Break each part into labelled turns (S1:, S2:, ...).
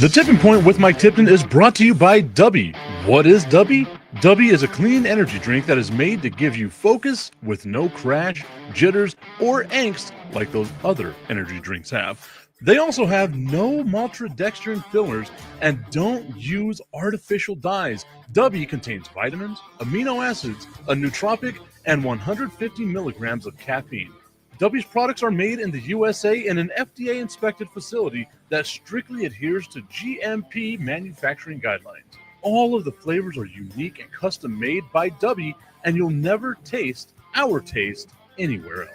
S1: The Tipping Point with Mike Tipton is brought to you by Dubby. What is Dubby? Dubby is a clean energy drink that is made to give you focus with no crash, jitters, or angst like those other energy drinks have. They also have no maltodextrin fillers and don't use artificial dyes. Dubby contains vitamins, amino acids, a nootropic, and 150 milligrams of caffeine. Dubby's products are made in the USA in an FDA-inspected facility that strictly adheres to GMP manufacturing guidelines. All of the flavors are unique and custom-made by Dubby, and you'll never taste our taste anywhere else.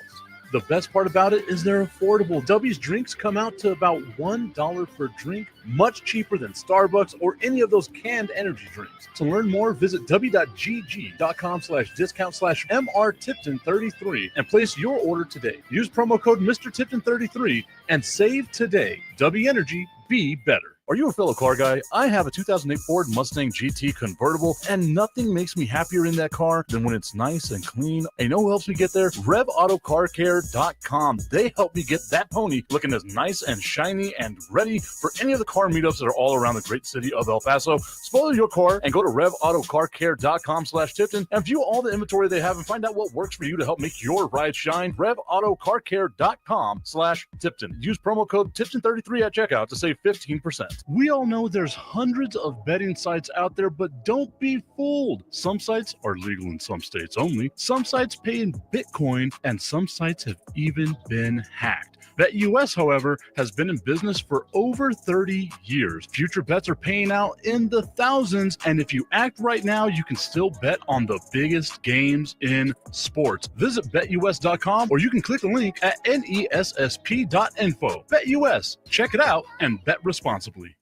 S1: The best part about it is they're affordable. Dubby's drinks come out to about $1 per drink, much cheaper than Starbucks or any of those canned energy drinks. To learn more, visit w.gg.com/MRTipton33 and place your order today. Use promo code MrTipton33 and save today. Dubby Energy, be better. Are you a fellow car guy? I have a 2008 Ford Mustang GT convertible, and nothing makes me happier in that car than when it's nice and clean. And you know who helps me get there? RevAutoCarCare.com. They help me get that pony looking as nice and shiny and ready for any of the car meetups that are all around the great city of El Paso. Spoil your car and go to RevAutoCarCare.com/Tipton and view all the inventory they have and find out what works for you to help make your ride shine. RevAutoCarCare.com/Tipton. Use promo code Tipton33 at checkout to save 15%. We all know there's hundreds of betting sites out there, but don't be fooled. Some sites are legal in some states only. Some sites pay in Bitcoin, and some sites have even been hacked. BetUS, however, has been in business for over 30 years. Future bets are paying out in the thousands, and if you act right now, you can still bet on the biggest games in sports. Visit BetUS.com, or you can click the link at nessp.info. BetUS, check it out and bet responsibly.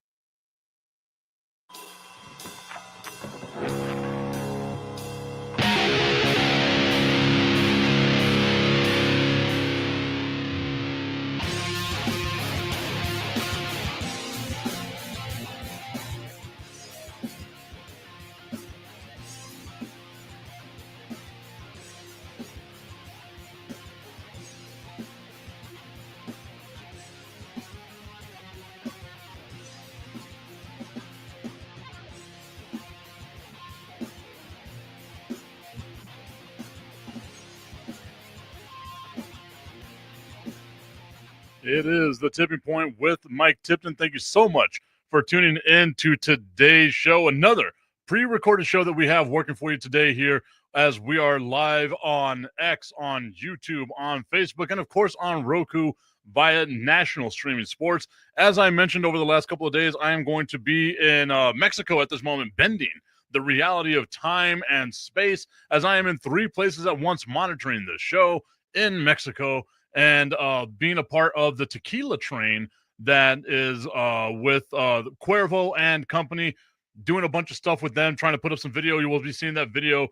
S1: It is the Tipping Point with Mike Tipton. Thank you so much for tuning in to today's show. Another pre-recorded show that we have working for you today here as we are live on X, on YouTube, on Facebook, and of course on Roku via national streaming sports. As I mentioned over the last couple of days, I am going to be in Mexico at this moment, bending the reality of time and space as I am in 3 places at once monitoring this show in Mexico and being a part of the tequila train that is with Cuervo and company, doing a bunch of stuff with them, trying to put up some video. You will be seeing that video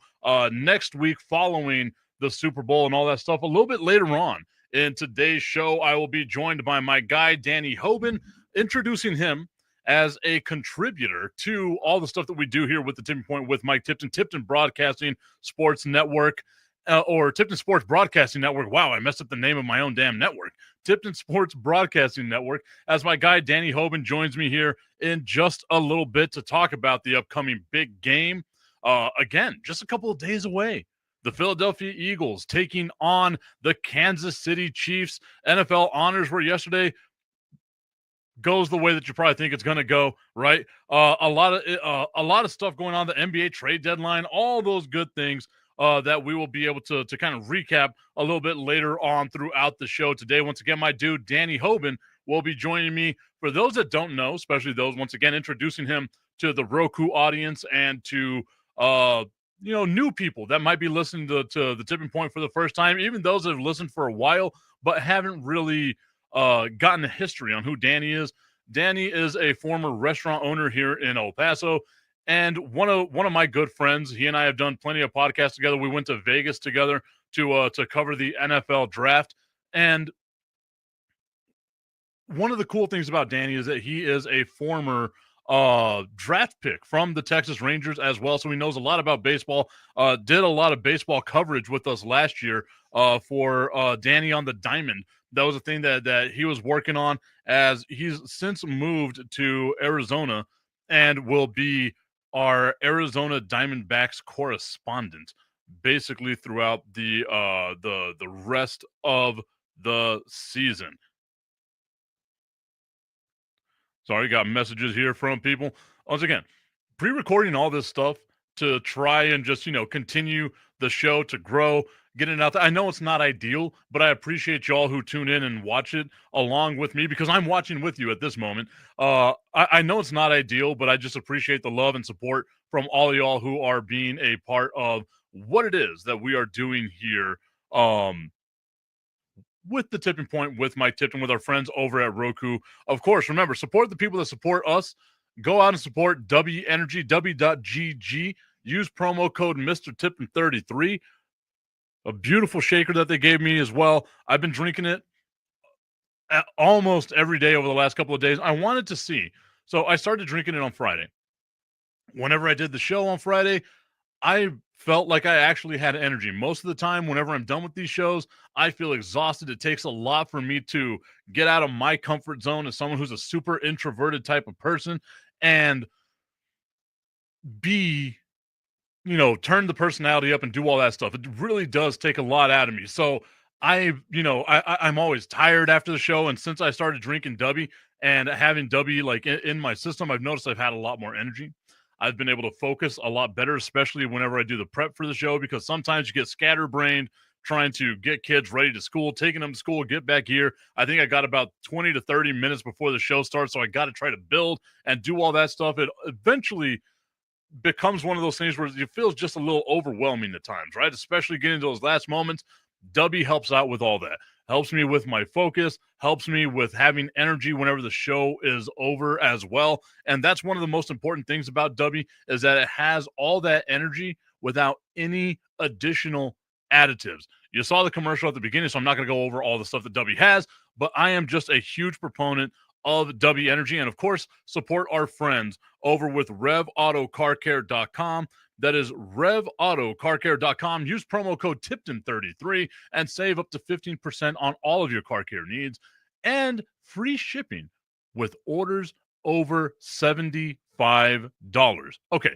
S1: next week following the Super Bowl and all that stuff. A little bit later on in today's show, I will be joined by my guy, Danny Hoben, introducing him as a contributor to all the stuff that we do here with the Tipping Point with Mike Tipton, Tipton Broadcasting Sports Network, or Tipton Sports Broadcasting Network. Wow, I messed up the name of my own damn network. Tipton Sports Broadcasting Network, as my guy Danny Hoben joins me here in just a little bit to talk about the upcoming big game. Again, just a couple of days away. The Philadelphia Eagles taking on the Kansas City Chiefs. NFL honors were yesterday. Goes the way that you probably think it's going to go, right? A lot of stuff going on, the NBA trade deadline, all those good things that we will be able to kind of recap a little bit later on throughout the show today. Once again, my dude, Danny Hoben, will be joining me. For those that don't know, especially those, once again, introducing him to the Roku audience and to, new people that might be listening to the Tipping Point for the first time, even those that have listened for a while but haven't really gotten a history on who Danny is. Danny is a former restaurant owner here in El Paso, and one of my good friends. He and I have done plenty of podcasts together. We went to Vegas together to cover the NFL draft. And one of the cool things about Danny is that he is a former draft pick from the Texas Rangers as well. So he knows a lot about baseball, did a lot of baseball coverage with us last year for Danny on the diamond. That was a thing that he was working on, as he's since moved to Arizona and will be our Arizona Diamondbacks correspondent basically throughout the rest of the season. Sorry, got messages here from people. Once again, pre-recording all this stuff to try and just, continue the show to grow, get it out there. I know it's not ideal, but I appreciate y'all who tune in and watch it along with me, because I'm watching with you at this moment. I know it's not ideal, but I just appreciate the love and support from all of y'all who are being a part of what it is that we are doing here with the Tipping Point, with Mike Tipton, with our friends over at Roku. Of course, remember, support the people that support us. Go out and support W Energy, W.GG. Use promo code Mr. Tipton 33. A beautiful shaker that they gave me as well. I've been drinking it almost every day over the last couple of days. I wanted to see. So I started drinking it on Friday. Whenever I did the show on Friday, I felt like I actually had energy. Most of the time, whenever I'm done with these shows, I feel exhausted. It takes a lot for me to get out of my comfort zone as someone who's a super introverted type of person and turn the personality up and do all that stuff. It really does take a lot out of me. So I'm always tired after the show. And since I started drinking W and having W like in my system, I've noticed I've had a lot more energy. I've been able to focus a lot better, especially whenever I do the prep for the show, because sometimes you get scatterbrained trying to get kids ready to school, taking them to school, get back here. I think I got about 20 to 30 minutes before the show starts, so I got to try to build and do all that stuff. It eventually becomes one of those things where it feels just a little overwhelming at times, right? Especially getting to those last moments. W helps out with all that. Helps me with my focus, helps me with having energy whenever the show is over as well. And that's one of the most important things about W, is that it has all that energy without any additional additives. You saw the commercial at the beginning, so I'm not going to go over all the stuff that W has, but I am just a huge proponent of W Energy. And of course, support our friends over with RevAutoCarCare.com. That is RevAutoCarCare.com. Use promo code Tipton33 and save up to 15% on all of your car care needs, and free shipping with orders over $75. Okay,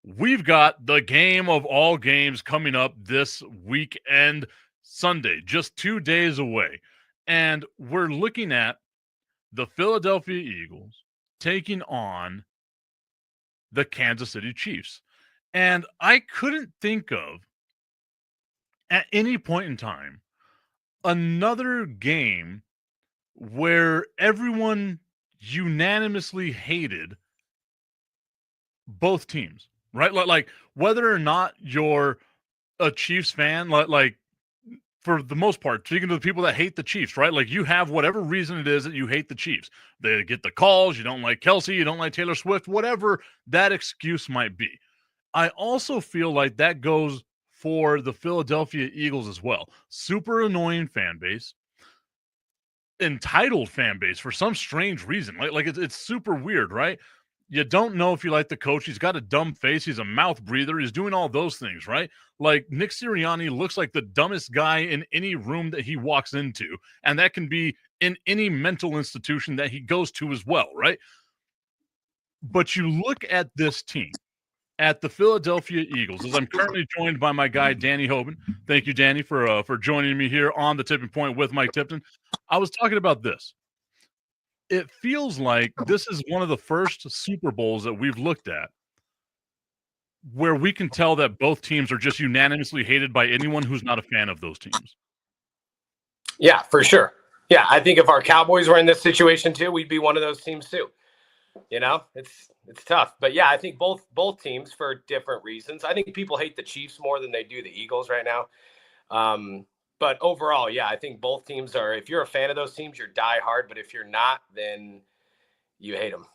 S1: we've got the game of all games coming up this weekend, Sunday, just 2 days away. And we're looking at the Philadelphia Eagles taking on the Kansas City Chiefs. And I couldn't think of, at any point in time, another game where everyone unanimously hated both teams, right? Like whether or not you're a Chiefs fan, like for the most part, speaking to the people that hate the Chiefs, right? Like you have whatever reason it is that you hate the Chiefs. They get the calls, you don't like Kelsey, you don't like Taylor Swift, whatever that excuse might be. I also feel like that goes for the Philadelphia Eagles as well. Super annoying fan base, entitled fan base for some strange reason. Like it's super weird, right? You don't know if you like the coach. He's got a dumb face. He's a mouth breather. He's doing all those things, right? Like Nick Sirianni looks like the dumbest guy in any room that he walks into, and that can be in any mental institution that he goes to as well, right? But you look at this team, at the Philadelphia Eagles, as I'm currently joined by my guy, Danny Hoben. Thank you, Danny, for joining me here on the Tipping Point with Mike Tipton. I was talking about this. It feels like this is one of the first Super Bowls that we've looked at where we can tell that both teams are just unanimously hated by anyone who's not a fan of those teams.
S2: Yeah, for sure. Yeah, I think if our Cowboys were in this situation too, we'd be one of those teams too. You know, it's tough. But yeah, I think both teams for different reasons. I think people hate the Chiefs more than they do the Eagles right now. But overall, yeah, I think both teams are, if you're a fan of those teams, you're die hard. But if you're not, then you hate them.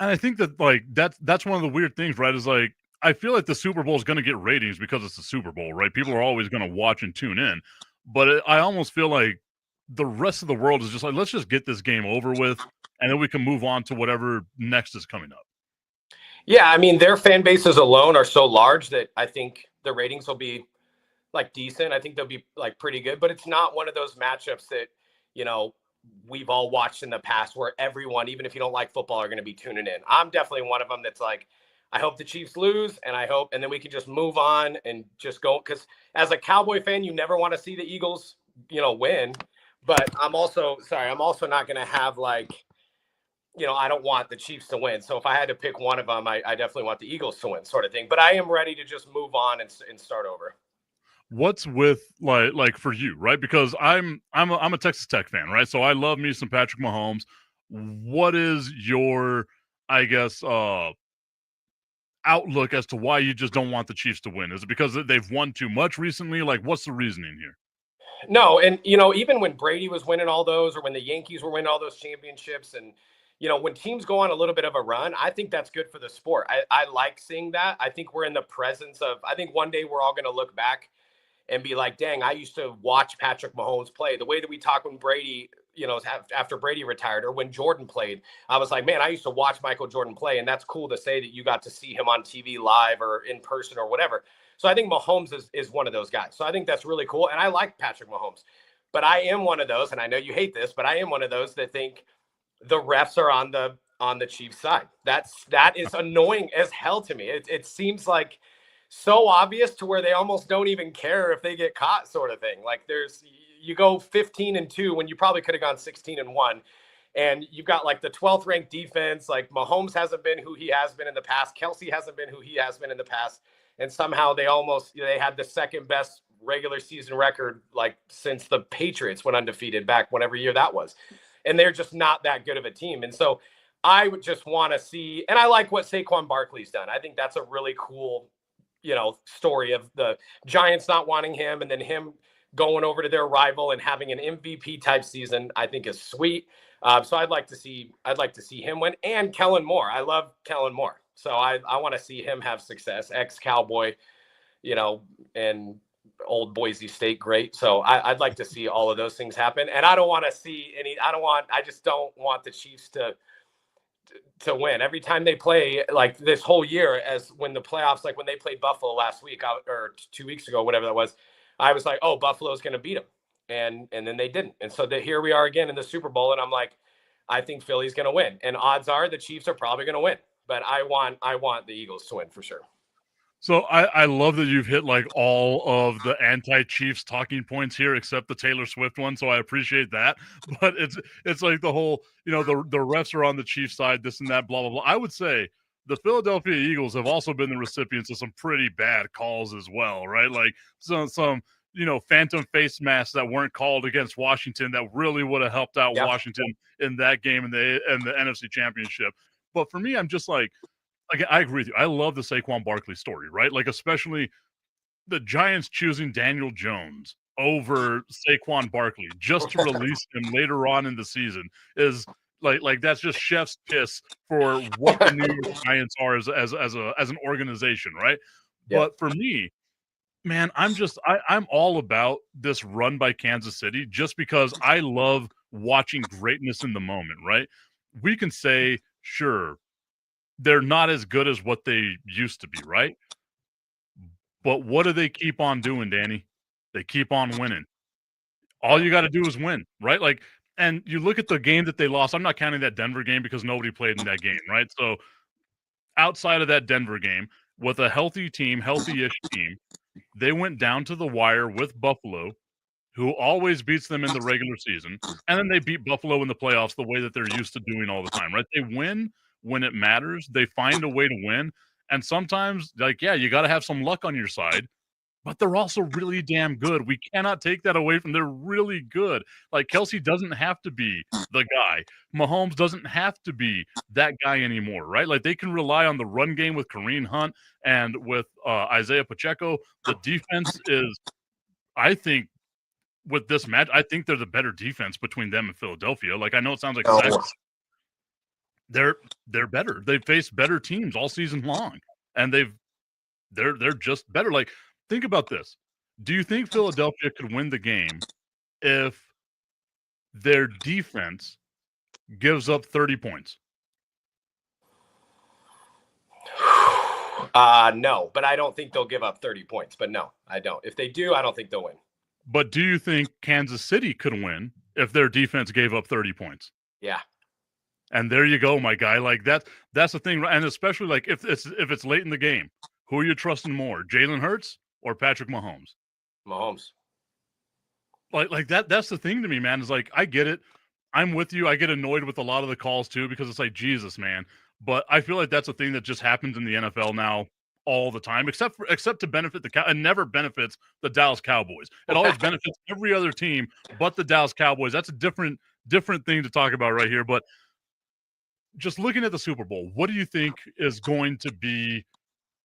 S1: And I think that like that's one of the weird things, right? Is like I feel like the Super Bowl is going to get ratings because it's the Super Bowl, right? People are always going to watch and tune in. But I almost feel like the rest of the world is just like, let's just get this game over with, and then we can move on to whatever next is coming up.
S2: Yeah, I mean, their fan bases alone are so large that I think the ratings will be like decent. I think they'll be like pretty good, but it's not one of those matchups that, you know, we've all watched in the past where everyone, even if you don't like football, are going to be tuning in. I'm definitely one of them that's like, I hope the Chiefs lose, and and then we can just move on and just go. Because as a Cowboy fan, you never want to see the Eagles, win. But I'm also not going to have like, I don't want the Chiefs to win. So if I had to pick one of them, I definitely want the Eagles to win, sort of thing. But I am ready to just move on and start over.
S1: What's with like for you, right? Because I'm a Texas Tech fan, right? So I love me some Patrick Mahomes. What is your, I guess, outlook as to why you just don't want the Chiefs to win? Is it because they've won too much recently? Like, what's the reasoning here?
S2: No, and even when Brady was winning all those, or when the Yankees were winning all those championships, and when teams go on a little bit of a run, I think that's good for the sport. I like seeing that. I think we're in the presence of. I think one day we're all going to look back and be like, dang, I used to watch Patrick Mahomes play. The way that we talk when Brady, after Brady retired, or when Jordan played, I was like, man, I used to watch Michael Jordan play. And that's cool to say that you got to see him on TV live or in person or whatever. So I think Mahomes is one of those guys. So I think that's really cool. And I like Patrick Mahomes. But I am one of those, and I know you hate this, but I am one of those that think the refs are on the Chiefs side. That is annoying as hell to me. It seems like so obvious to where they almost don't even care if they get caught, sort of thing. Like you go 15-2 when you probably could have gone 16-1, and you've got like the 12th ranked defense. Like Mahomes hasn't been who he has been in the past. Kelsey hasn't been who he has been in the past, and somehow they had the second best regular season record like since the Patriots went undefeated back whatever year that was, and they're just not that good of a team. And so I would just want to see, and I like what Saquon Barkley's done. I think that's a really cool story of the Giants not wanting him and then him going over to their rival and having an MVP type season. I think is sweet. So I'd like to see him win, and Kellen Moore. I love Kellen Moore. So I want to see him have success. Ex-Cowboy, and old Boise State great. So I'd like to see all of those things happen. And I don't want to see I just don't want the Chiefs to win every time they play, like this whole year, as when the playoffs, like when they played Buffalo last week or 2 weeks ago, whatever that was, I was like, oh, Buffalo's going to beat them. And then they didn't. And so here we are again in the Super Bowl. And I'm like, I think Philly's going to win. And odds are the Chiefs are probably going to win. But I want the Eagles to win for sure.
S1: So I love that you've hit like all of the anti-Chiefs talking points here, except the Taylor Swift one. So I appreciate that. But it's like the whole, the refs are on the Chiefs side, this and that, blah, blah, blah. I would say the Philadelphia Eagles have also been the recipients of some pretty bad calls as well, right? Like some phantom face masks that weren't called against Washington that really would have helped out Washington in that game in the NFC Championship. But for me, I'm just like, I agree with you. I love the Saquon Barkley story, right? Like, especially the Giants choosing Daniel Jones over Saquon Barkley just to release him later on in the season is like that's just chef's kiss for what the New York Giants are as an organization, right?
S2: Yeah.
S1: But for me, man, I'm all about this run by Kansas City just because I love watching greatness in the moment, right? We can say, sure, they're not as good as what they used to be, right? But what do they keep on doing, Danny? They keep on winning. All you got to do is win, right? Like, and you look at the game that they lost. I'm not counting that Denver game because nobody played in that game, right? So outside of that Denver game, with a healthy-ish team, they went down to the wire with Buffalo, who always beats them in the regular season, and then they beat Buffalo in the playoffs the way that they're used to doing all the time, right? They win when it matters. They find a way to win, and sometimes, you got to have some luck on your side, but they're also really damn good. We cannot take that away from them. They're really good. Like, Kelsey doesn't have to be the guy. Mahomes doesn't have to be that guy anymore, right? Like, they can rely on the run game with Kareem Hunt and with Isaiah Pacheco. The defense is, I think, with this match, I think they're the better defense between them and Philadelphia. Like, I know it sounds like they're better. They've faced better teams all season long, and they're just better. Like, think about this. Do you think Philadelphia could win the game if their defense gives up 30 points?
S2: No, but I don't think they'll give up 30 points. But no, I don't. If they do, I don't think they'll win.
S1: But do you think Kansas City could win if their defense gave up 30 points?
S2: Yeah.
S1: And there you go, my guy. Like that's the thing, and especially like if it's late in the game, who are you trusting more, Jalen Hurts or Patrick Mahomes?
S2: Mahomes.
S1: Like that's the thing to me, man. Is like I get it. I'm with you. I get annoyed with a lot of the calls too because it's like Jesus, man. But I feel like that's a thing that just happens in the NFL now all the time, except to benefit it never benefits the Dallas Cowboys. It always benefits every other team but the Dallas Cowboys. That's a different thing to talk about right here. But just looking at the Super Bowl, what do you think is going to be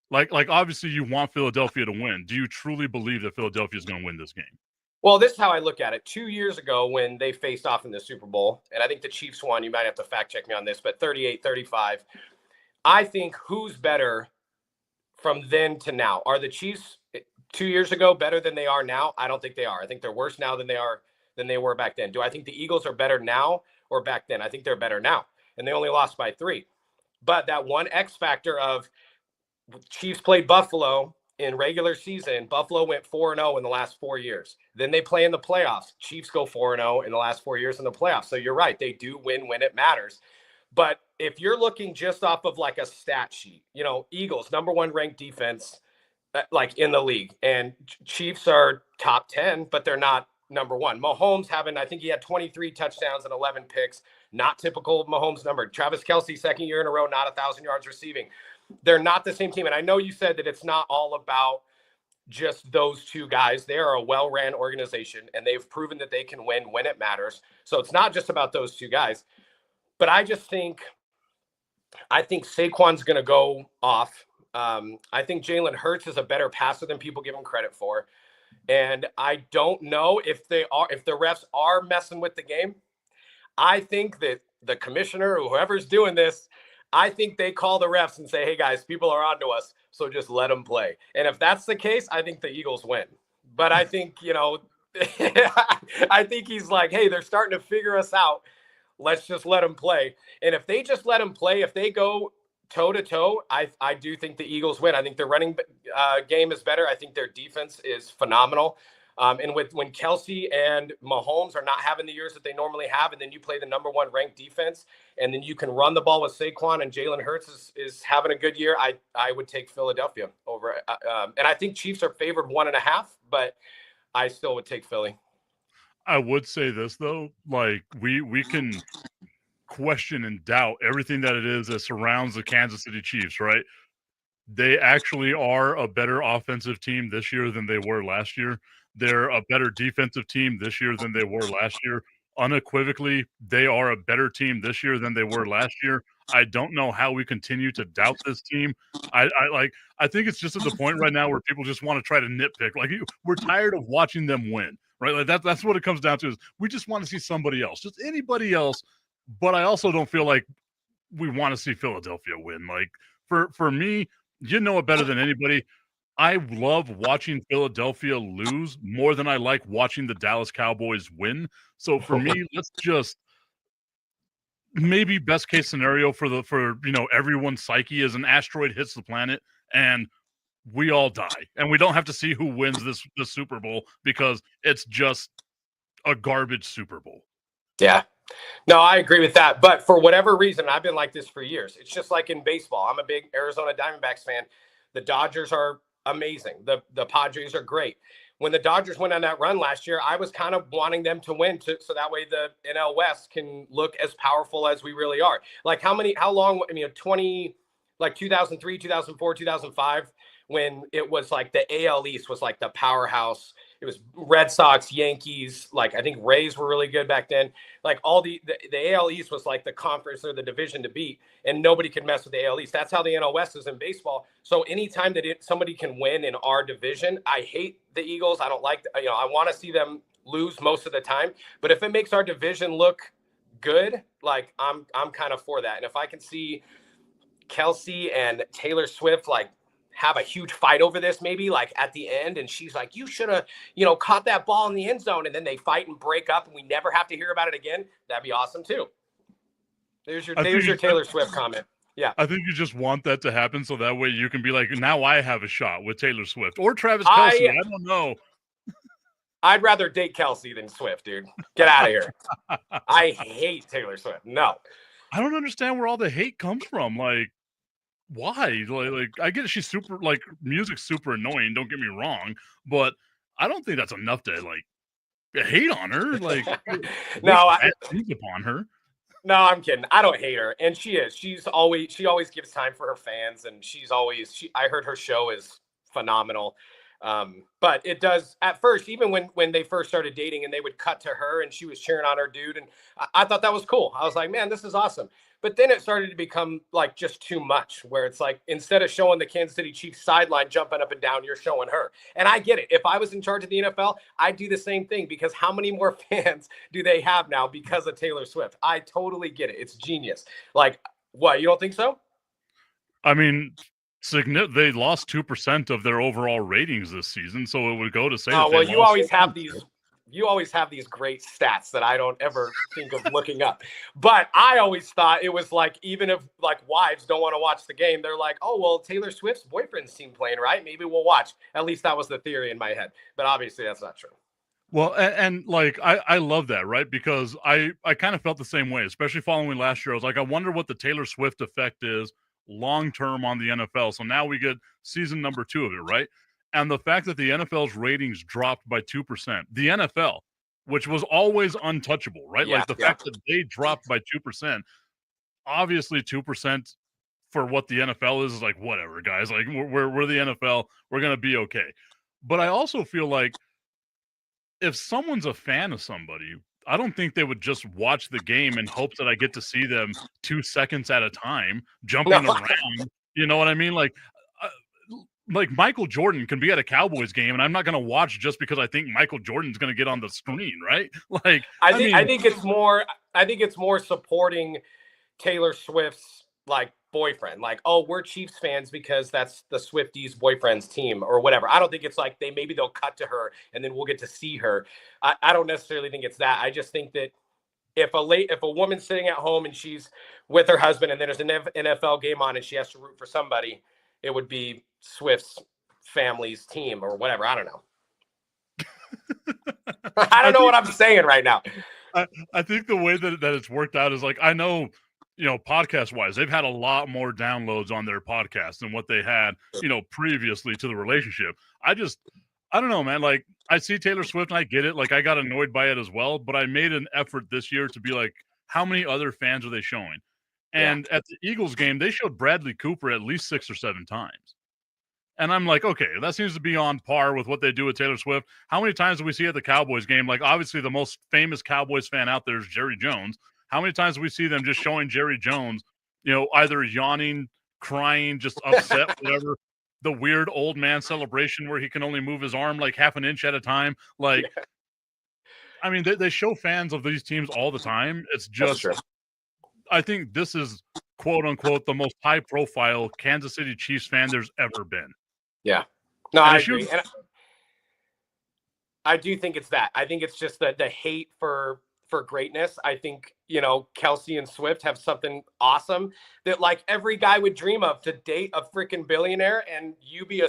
S1: like obviously you want Philadelphia to win. Do you truly believe that Philadelphia is going to win this game?
S2: Well, this is how I look at it. 2 years ago when they faced off in the Super Bowl, and I think the Chiefs won, you might have to fact check me on this, but 38-35. I think who's better from then to now? Are the Chiefs 2 years ago better than they are now? I don't think they are. I think they're worse now than they were back then. Do I think the Eagles are better now or back then? I think they're better now. And they only lost by 3. But that one X factor of Chiefs played Buffalo in regular season. Buffalo went 4-0 in the last 4 years. Then they play in the playoffs. Chiefs go 4-0 in the last 4 years in the playoffs. So you're right. They do win when it matters. But if you're looking just off of like a stat sheet, Eagles, number 1 ranked defense, like in the league, and Chiefs are top 10, but they're not number 1. Mahomes I think he had 23 touchdowns and 11 picks. Not typical of Mahomes number. Travis Kelce, second year in a row, not 1,000 yards receiving. They're not the same team. And I know you said that it's not all about just those two guys. They are a well-ran organization, and they've proven that they can win when it matters. So it's not just about those two guys. But I think Saquon's going to go off. I think Jalen Hurts is a better passer than people give him credit for. And I don't know if the refs are messing with the game. I think that the commissioner or whoever's doing this, I think they call the refs and say, hey, guys, people are onto us, so just let them play. And if that's the case, I think the Eagles win. But I think, I think he's like, hey, they're starting to figure us out. Let's just let them play. And if they just let them play, if they go toe-to-toe, I do think the Eagles win. I think their running game is better. I think their defense is phenomenal. And when Kelce and Mahomes are not having the years that they normally have, and then you play the number 1 ranked defense, and then you can run the ball with Saquon, and Jalen Hurts is having a good year, I would take Philadelphia over. And I think Chiefs are favored 1.5, but I still would take Philly.
S1: I would say this, though, like we can question and doubt everything that it is that surrounds the Kansas City Chiefs, right? They actually are a better offensive team this year than they were last year. They're a better defensive team this year than they were last year. Unequivocally, they are a better team this year than they were last year. I don't know how we continue to doubt this team. I think it's just at the point right now where people just want to try to nitpick. Like we're tired of watching them win, right? Like that's what it comes down to is we just want to see somebody else, just anybody else. But I also don't feel like we want to see Philadelphia win. Like for me, it better than anybody. I love watching Philadelphia lose more than I like watching the Dallas Cowboys win. So for me, let's just maybe best case scenario for everyone's psyche is an asteroid hits the planet and we all die. And we don't have to see who wins this Super Bowl because it's just a garbage Super Bowl.
S2: Yeah. No, I agree with that. But for whatever reason, I've been like this for years. It's just like in baseball. I'm a big Arizona Diamondbacks fan. The Dodgers are amazing. The Padres are great. When the Dodgers went on that run last year, I was kind of wanting them to win so that way the NL West can look as powerful as we really are. Like how long, 2003, 2004, 2005, when it was like the AL East was like the powerhouse. It was Red Sox, Yankees, like I think Rays were really good back then. Like all the AL East was like the conference or the division to beat, and nobody could mess with the AL East. That's how the NL West is in baseball. So anytime that somebody can win in our division, I hate the Eagles. I don't like, I want to see them lose most of the time. But if it makes our division look good, like I'm kind of for that. And if I can see Kelce and Taylor Swift like have a huge fight over this, maybe like at the end, and she's like, you should have, caught that ball in the end zone, and then they fight and break up and we never have to hear about it again, that'd be awesome too. There's your Taylor Swift comment. Yeah.
S1: I think you just want that to happen so that way you can be like, now I have a shot with Taylor Swift or Travis Kelce. I don't know.
S2: I'd rather date Kelce than Swift, dude. Get out of here. I hate Taylor Swift. No.
S1: I don't understand where all the hate comes from. Like, why? Like I get it, she's super, like, music's super annoying, don't get me wrong, but I don't think that's enough to, like, hate on her, like,
S2: No,
S1: bad things upon her.
S2: No, I'm kidding. I don't hate her, and she is. She always gives time for her fans, and I heard her show is phenomenal. But it does at first, even when they first started dating, and they would cut to her, and she was cheering on her dude, and I thought that was cool. I was like, man, this is awesome. But then it started to become like just too much, where it's like instead of showing the Kansas City Chiefs sideline jumping up and down, you're showing her. And I get it. If I was in charge of the NFL, I'd do the same thing, because how many more fans do they have now because of Taylor Swift? I totally get it. It's genius. Like, what? You don't think so?
S1: I mean, they lost 2% of their overall ratings this season, so it would go to say.
S2: Oh, well, you always have these great stats that I don't ever think of looking up. But I always thought it was like, even if like wives don't want to watch the game, they're like, oh, well, Taylor Swift's boyfriend's team playing, right? Maybe we'll watch. At least that was the theory in my head. But obviously that's not true.
S1: Well, and like, I love that, right? Because I kind of felt the same way, especially following last year. I was like, I wonder what the Taylor Swift effect is long-term on the NFL. So now we get season number 2 of it, right? And the fact that the NFL's ratings dropped by 2%, the NFL, which was always untouchable, right?
S2: Yeah,
S1: like the fact that they dropped by 2%, obviously 2% for what the NFL is like, whatever, guys. Like, we're the NFL, we're gonna be okay. But I also feel like if someone's a fan of somebody, I don't think they would just watch the game in hopes that I get to see them 2 seconds at a time jumping around. You know what I mean? Like Michael Jordan can be at a Cowboys game, and I'm not going to watch just because I think Michael Jordan's going to get on the screen, right? Like,
S2: I think it's more supporting Taylor Swift's like boyfriend. Like, oh, we're Chiefs fans because that's the Swifties' boyfriend's team or whatever. I don't think it's like maybe they'll cut to her and then we'll get to see her. I don't necessarily think it's that. I just think that if a woman's sitting at home and she's with her husband and there's an NFL game on and she has to root for somebody, it would be Swift's family's team or whatever. I don't know. I don't know what I'm saying right now.
S1: I think the way that it's worked out is like, I know, you know, podcast wise, they've had a lot more downloads on their podcast than what they had, you know, previously to the relationship. I don't know, man. Like, I see Taylor Swift and I get it. Like, I got annoyed by it as well, but I made an effort this year to be like, how many other fans are they showing? And at the Eagles game, they showed Bradley Cooper at least 6 or 7 times. And I'm like, okay, that seems to be on par with what they do with Taylor Swift. How many times do we see at the Cowboys game? Like, obviously, the most famous Cowboys fan out there is Jerry Jones. How many times do we see them just showing Jerry Jones, you know, either yawning, crying, just upset, whatever, the weird old man celebration where he can only move his arm like half an inch at a time? Like, I mean, they show fans of these teams all the time. It's just, I think this is, quote unquote, the most high profile Kansas City Chiefs fan there's ever been.
S2: Yeah. No, I agree. And I do think it's that. I think it's just the hate for greatness. I think, you know, Kelce and Swift have something awesome that like every guy would dream of, to date a freaking billionaire and you be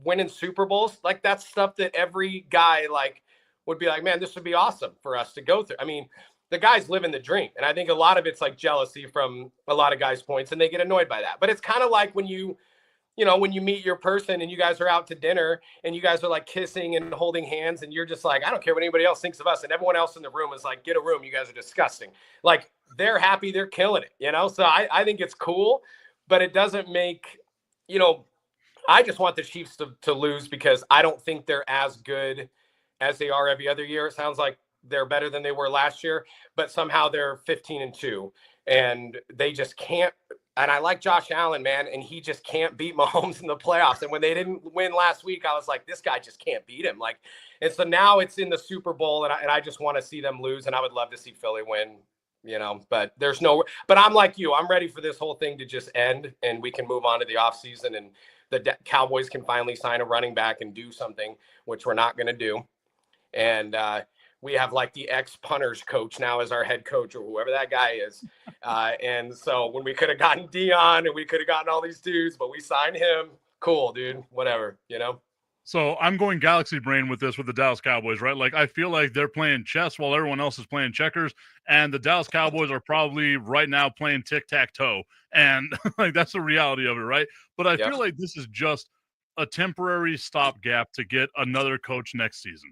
S2: winning Super Bowls. Like, that's stuff that every guy like would be like, man, this would be awesome for us to go through. I mean, the guys living the dream. And I think a lot of it's like jealousy from a lot of guys' points, and they get annoyed by that. But it's kind of like when you meet your person and you guys are out to dinner and you guys are like kissing and holding hands and you're just like, I don't care what anybody else thinks of us. And everyone else in the room is like, get a room. You guys are disgusting. Like, they're happy. They're killing it, you know? So I think it's cool, but it doesn't make, you know, I just want the Chiefs to lose because I don't think they're as good as they are every other year. It sounds like they're better than they were last year, but somehow they're 15-2 and they just can't. And I like Josh Allen, man, and he just can't beat Mahomes in the playoffs. And when they didn't win last week, I was like, this guy just can't beat him. Like, and so now it's in the Super Bowl, and I just want to see them lose, and I would love to see Philly win, you know. But but I'm like you. I'm ready for this whole thing to just end, and we can move on to the offseason, and the Cowboys can finally sign a running back and do something, which we're not going to do. And we have like the ex-punters coach now as our head coach, or whoever that guy is. And so when we could have gotten Dion and we could have gotten all these dudes, but we signed him, cool, dude, whatever, you know?
S1: So I'm going galaxy brain with this with the Dallas Cowboys, right? Like I feel like they're playing chess while everyone else is playing checkers, and the Dallas Cowboys are probably right now playing tic-tac-toe. And like that's the reality of it, right? But I feel like this is just a temporary stopgap to get another coach next season.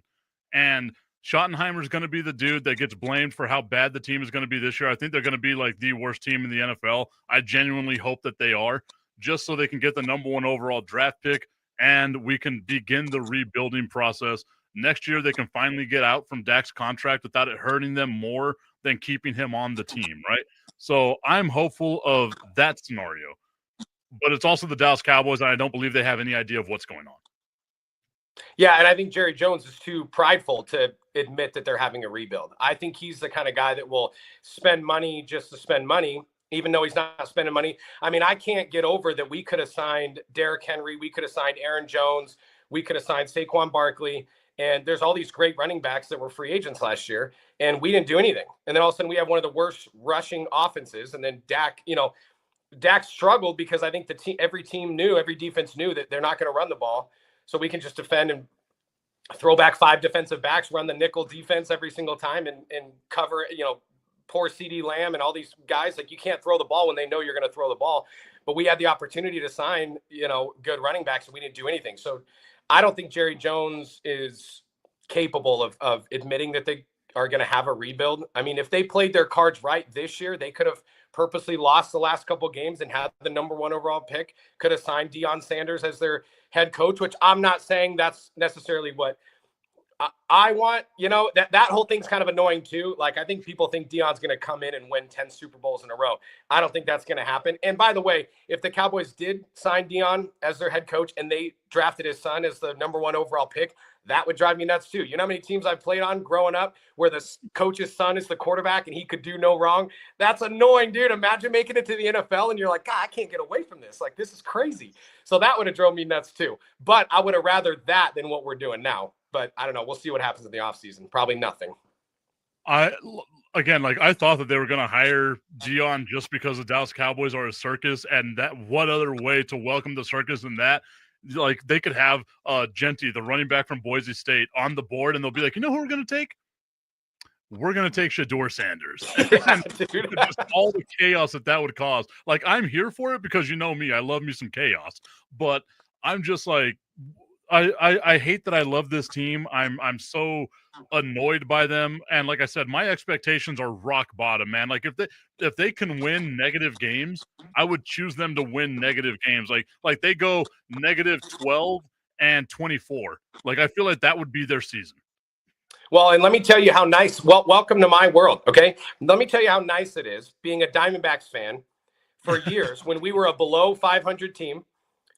S1: And Schottenheimer's going to be the dude that gets blamed for how bad the team is going to be this year. I think they're going to be like the worst team in the NFL. I genuinely hope that they are, just so they can get the #1 overall draft pick and we can begin the rebuilding process. Next year, they can finally get out from Dak's contract without it hurting them more than keeping him on the team, right? So I'm hopeful of that scenario. But it's also the Dallas Cowboys, and I don't believe they have any idea of what's going on.
S2: Yeah, and I think Jerry Jones is too prideful to admit that they're having a rebuild. I think he's the kind of guy that will spend money just to spend money, even though he's not spending money. I mean, I can't get over that we could have signed Derrick Henry, we could have signed Aaron Jones, we could have signed Saquon Barkley, and there's all these great running backs that were free agents last year, and we didn't do anything. And then all of a sudden we have one of the worst rushing offenses, and then Dak struggled because I think every defense knew that they're not going to run the ball, so we can just defend and throw back 5 defensive backs, run the nickel defense every single time, and cover, poor CD Lamb and all these guys. Like, you can't throw the ball when they know you're going to throw the ball. But we had the opportunity to sign, good running backs, and we didn't do anything. So I don't think Jerry Jones is capable of admitting that they are going to have a rebuild. I mean, if they played their cards right this year, they could have purposely lost the last couple of games and had the #1 overall pick, could have signed Deion Sanders as their head coach, which I'm not saying that's necessarily what I want. That whole thing's kind of annoying too. Like, I think people think Deion's going to come in and win 10 Super Bowls in a row. I don't think that's going to happen. And by the way, if the Cowboys did sign Deion as their head coach and they drafted his son as the #1 overall pick, that would drive me nuts too. You know how many teams I've played on growing up where the coach's son is the quarterback and he could do no wrong? That's annoying, dude. Imagine making it to the NFL and you're like, God, I can't get away from this. Like, this is crazy. So that would have drove me nuts too. But I would have rather that than what we're doing now. But I don't know. We'll see what happens in the offseason. Probably nothing.
S1: I thought that they were going to hire Deion just because the Dallas Cowboys are a circus, and that what other way to welcome the circus than that? Like, they could have Genty, the running back from Boise State, on the board, and they'll be like, you know who we're going to take? We're going to take Shedeur Sanders. And just all the chaos that would cause. Like, I'm here for it because you know me. I love me some chaos. But I'm just like, I hate that I love this team. I'm so annoyed by them. And like I said, my expectations are rock bottom, man. Like, if they can win negative games, I would choose them to win negative games. Like they go -12 and 24. Like, I feel like that would be their season.
S2: Well, and let me tell you how nice. Well, welcome to my world. Okay. Let me tell you how nice it is being a Diamondbacks fan for years. When we were a below 500 team,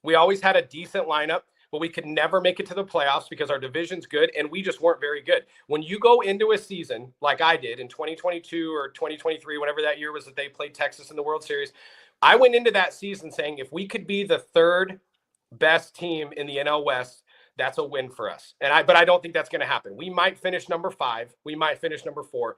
S2: we always had a decent lineup, but we could never make it to the playoffs because our division's good and we just weren't very good. When you go into a season like I did in 2022 or 2023, whenever that year was that they played Texas in the World Series, I went into that season saying if we could be the 3rd best team in the NL West, that's a win for us. But I don't think that's going to happen. We might finish #5. We might finish #4.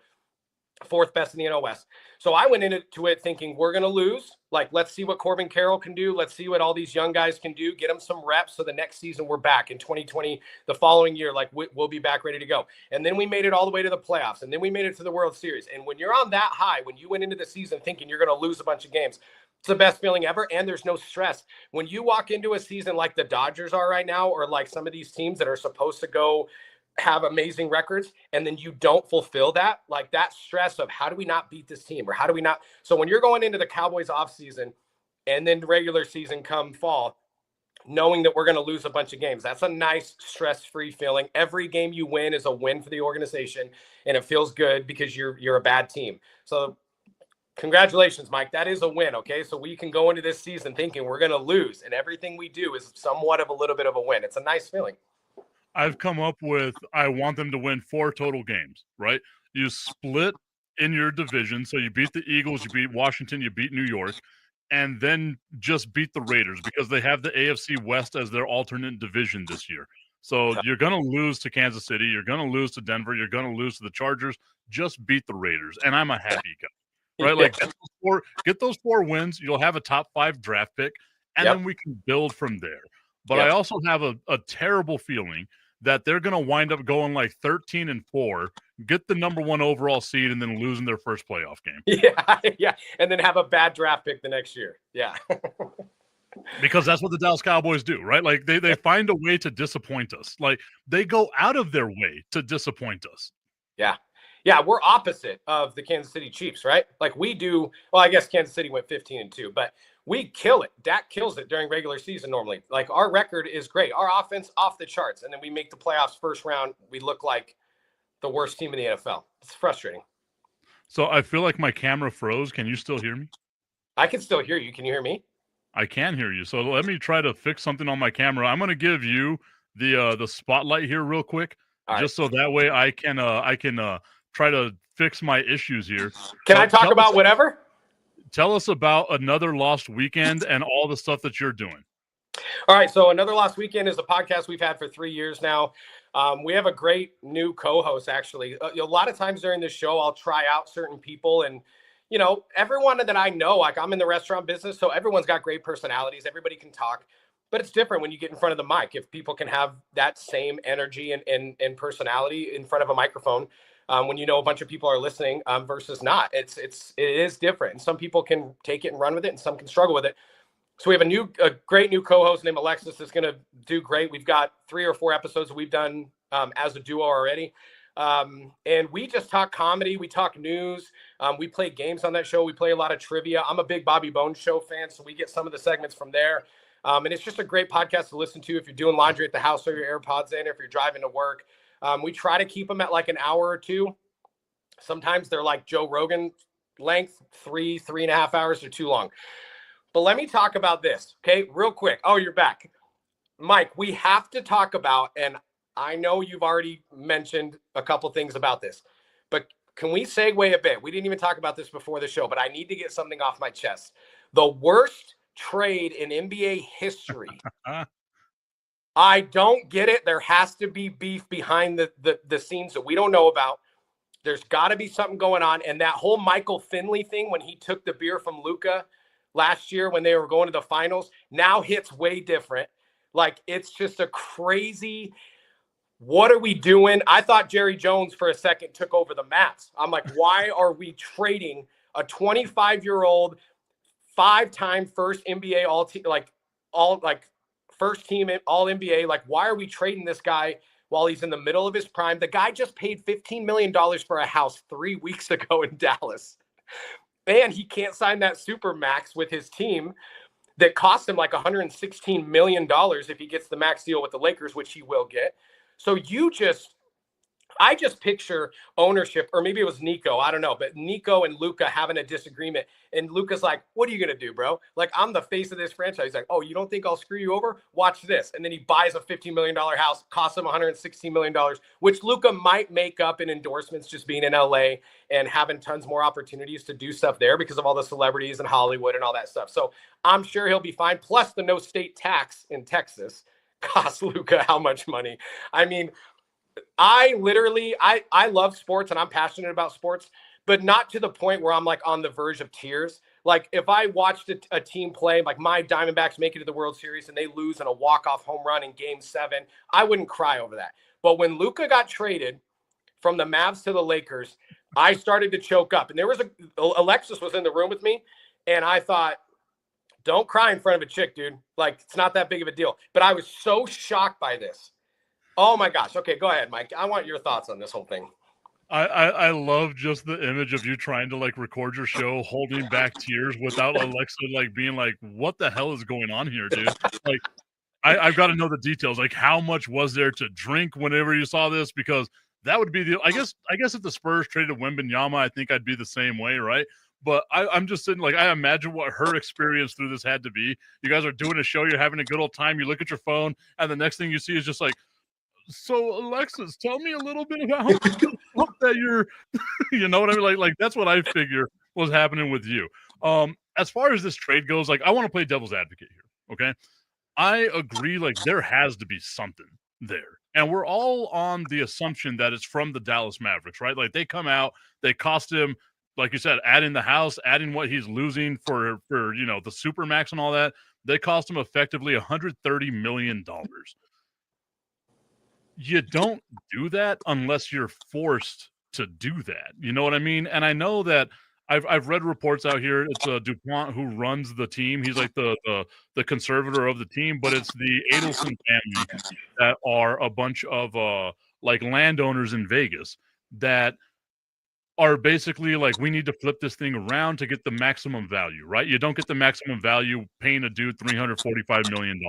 S2: 4th best in the NL West. So I went into it thinking we're going to lose. Like, let's see what Corbin Carroll can do. Let's see what all these young guys can do. Get them some reps so the next season we're back in 2020, the following year, like we'll be back ready to go. And then we made it all the way to the playoffs. And then we made it to the World Series. And when you're on that high, when you went into the season thinking you're going to lose a bunch of games, it's the best feeling ever. And there's no stress. When you walk into a season like the Dodgers are right now, or like some of these teams that are supposed to go have amazing records, and then you don't fulfill that, like that stress of how do we not beat this team, or how do we not? So when you're going into the Cowboys off season and then regular season come fall, knowing that we're going to lose a bunch of games, that's a nice stress-free feeling. Every game you win is a win for the organization, and it feels good because you're a bad team. So congratulations, Mike. That is a win. Okay. So we can go into this season thinking we're going to lose, and everything we do is somewhat of a little bit of a win. It's a nice feeling.
S1: I've come up with, I want them to win 4 total games, right? You split in your division. So you beat the Eagles, you beat Washington, you beat New York, and then just beat the Raiders because they have the AFC West as their alternate division this year. So you're going to lose to Kansas City. You're going to lose to Denver. You're going to lose to the Chargers. Just beat the Raiders. And I'm a happy guy, right? Like, that's those 4 wins. You'll have a top 5 draft pick, and then we can build from there. But I also have a terrible feeling that they're going to wind up going like 13-4, get the number 1 overall seed, and then losing their first playoff game.
S2: Yeah, and then have a bad draft pick the next year. Yeah.
S1: Because that's what the Dallas Cowboys do, right? Like they find a way to disappoint us. Like they go out of their way to disappoint us.
S2: Yeah, we're opposite of the Kansas City Chiefs, right? Like we do. Well, I guess Kansas City went 15-2, but we kill it. Dak kills it during regular season normally. Like our record is great. Our offense off the charts, and then we make the playoffs first round. We look like the worst team in the NFL. It's frustrating.
S1: So I feel like my camera froze. Can you still hear me?
S2: I can still hear you. Can you hear me?
S1: I can hear you. So let me try to fix something on my camera. I'm going to give you the spotlight here real quick, just so that way I can try to fix my issues here.
S2: Can I talk about whatever?
S1: Tell us about Another Lost Weekend and all the stuff that you're doing.
S2: All right. So Another Lost Weekend is a podcast we've had for 3 years now. We have a great new co-host, actually. A lot of times during this show, I'll try out certain people, and you know, everyone that I know, like I'm in the restaurant business, so everyone's got great personalities. Everybody can talk, but it's different when you get in front of the mic. If people can have that same energy and personality in front of a microphone, when you know a bunch of people are listening versus not, it is different. And some people can take it and run with it, and some can struggle with it. So we have a great new co-host named Alexis that's going to do great. We've got 3 or 4 episodes we've done as a duo already. And we just talk comedy. We talk news. We play games on that show. We play a lot of trivia. I'm a big Bobby Bones show fan, so we get some of the segments from there. And it's just a great podcast to listen to if you're doing laundry at the house or your AirPods in, or if you're driving to work. We try to keep them at like an hour or 2. Sometimes they're like Joe Rogan length, 3.5 hours are too long. But let me talk about this, okay, real quick. Oh, you're back. Mike, we have to talk about, and I know you've already mentioned a couple things about this, but can we segue a bit? We didn't even talk about this before the show, but I need to get something off my chest. The worst trade in NBA history. I don't get it. There has to be beef behind the scenes that we don't know about. There's got to be something going on. And that whole Michael Finley thing, when he took the beer from Luka last year when they were going to the finals, now hits way different. Like, it's just a crazy, what are we doing? I thought Jerry Jones for a second took over the Mavs. I'm like, why are we trading a 25-year-old, 5-time first NBA first team all NBA? Like, why are we trading this guy while he's in the middle of his prime? The guy just paid $15 million for a house 3 weeks ago in Dallas. And he can't sign that super max with his team that cost him like $116 million if he gets the max deal with the Lakers, which he will get. So I just picture ownership, or maybe it was Nico, I don't know, but Nico and Luka having a disagreement. And Luka's like, what are you going to do, bro? Like, I'm the face of this franchise. He's like, oh, you don't think I'll screw you over? Watch this. And then he buys a $50 million house, costs him $116 million, which Luka might make up in endorsements just being in LA and having tons more opportunities to do stuff there because of all the celebrities in Hollywood and all that stuff. So I'm sure he'll be fine. Plus the no state tax in Texas costs Luka how much money? I mean, I love sports and I'm passionate about sports, but not to the point where I'm like on the verge of tears. Like if I watched a team play, like my Diamondbacks make it to the World Series and they lose in a walk-off home run in Game 7, I wouldn't cry over that. But when Luka got traded from the Mavs to the Lakers, I started to choke up. And there was Alexis was in the room with me, and I thought, don't cry in front of a chick, dude. Like, it's not that big of a deal. But I was so shocked by this. Oh my gosh. Okay, go ahead, Mike. I want your thoughts on this whole thing.
S1: I love just the image of you trying to like record your show, holding back tears without Alexa like being like, what the hell is going on here, dude? Like, I've got to know the details. Like, how much was there to drink whenever you saw this? Because that would be I guess if the Spurs traded Wembanyama, I think I'd be the same way, right? But I'm just sitting like, I imagine what her experience through this had to be. You guys are doing a show, you're having a good old time, you look at your phone, and the next thing you see is just like, so Alexis, tell me a little bit about how much that you're, you know what I mean? Like that's what I figure was happening with you. As far as this trade goes, like I want to play devil's advocate here. Okay. I agree. Like there has to be something there. And we're all on the assumption that it's from the Dallas Mavericks, right? Like they come out, they cost him like you said, adding the house, adding what he's losing for the Supermax and all that, they cost him effectively $130 million. You don't do that unless you're forced to do that. You know what I mean? And I know that I've read reports out here. It's DuPont who runs the team. He's like the conservator of the team, but it's the Adelson family that are a bunch of like landowners in Vegas that are basically like, we need to flip this thing around to get the maximum value, right? You don't get the maximum value paying a dude $345 million.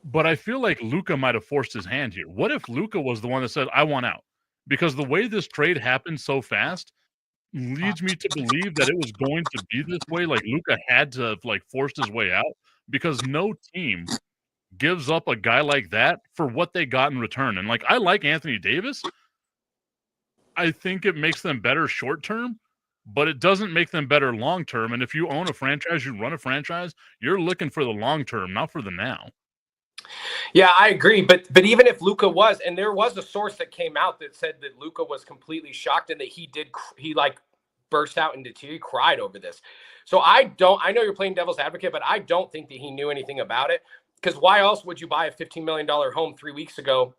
S1: But I feel like Luka might have forced his hand here. What if Luka was the one that said, I want out? Because the way this trade happened so fast leads me to believe that it was going to be this way. Like Luka had to have like forced his way out, because no team gives up a guy like that for what they got in return. And like, I like Anthony Davis. I think it makes them better short term, but it doesn't make them better long term. And if you own a franchise, you run a franchise, you're looking for the long term, not for the now.
S2: Yeah, I agree. But even if Luka was, and there was a source that came out that said that Luka was completely shocked and that he like burst out into tears, he cried over this. So I know you're playing devil's advocate, but I don't think that he knew anything about it, because why else would you buy a $15 million home 3 weeks ago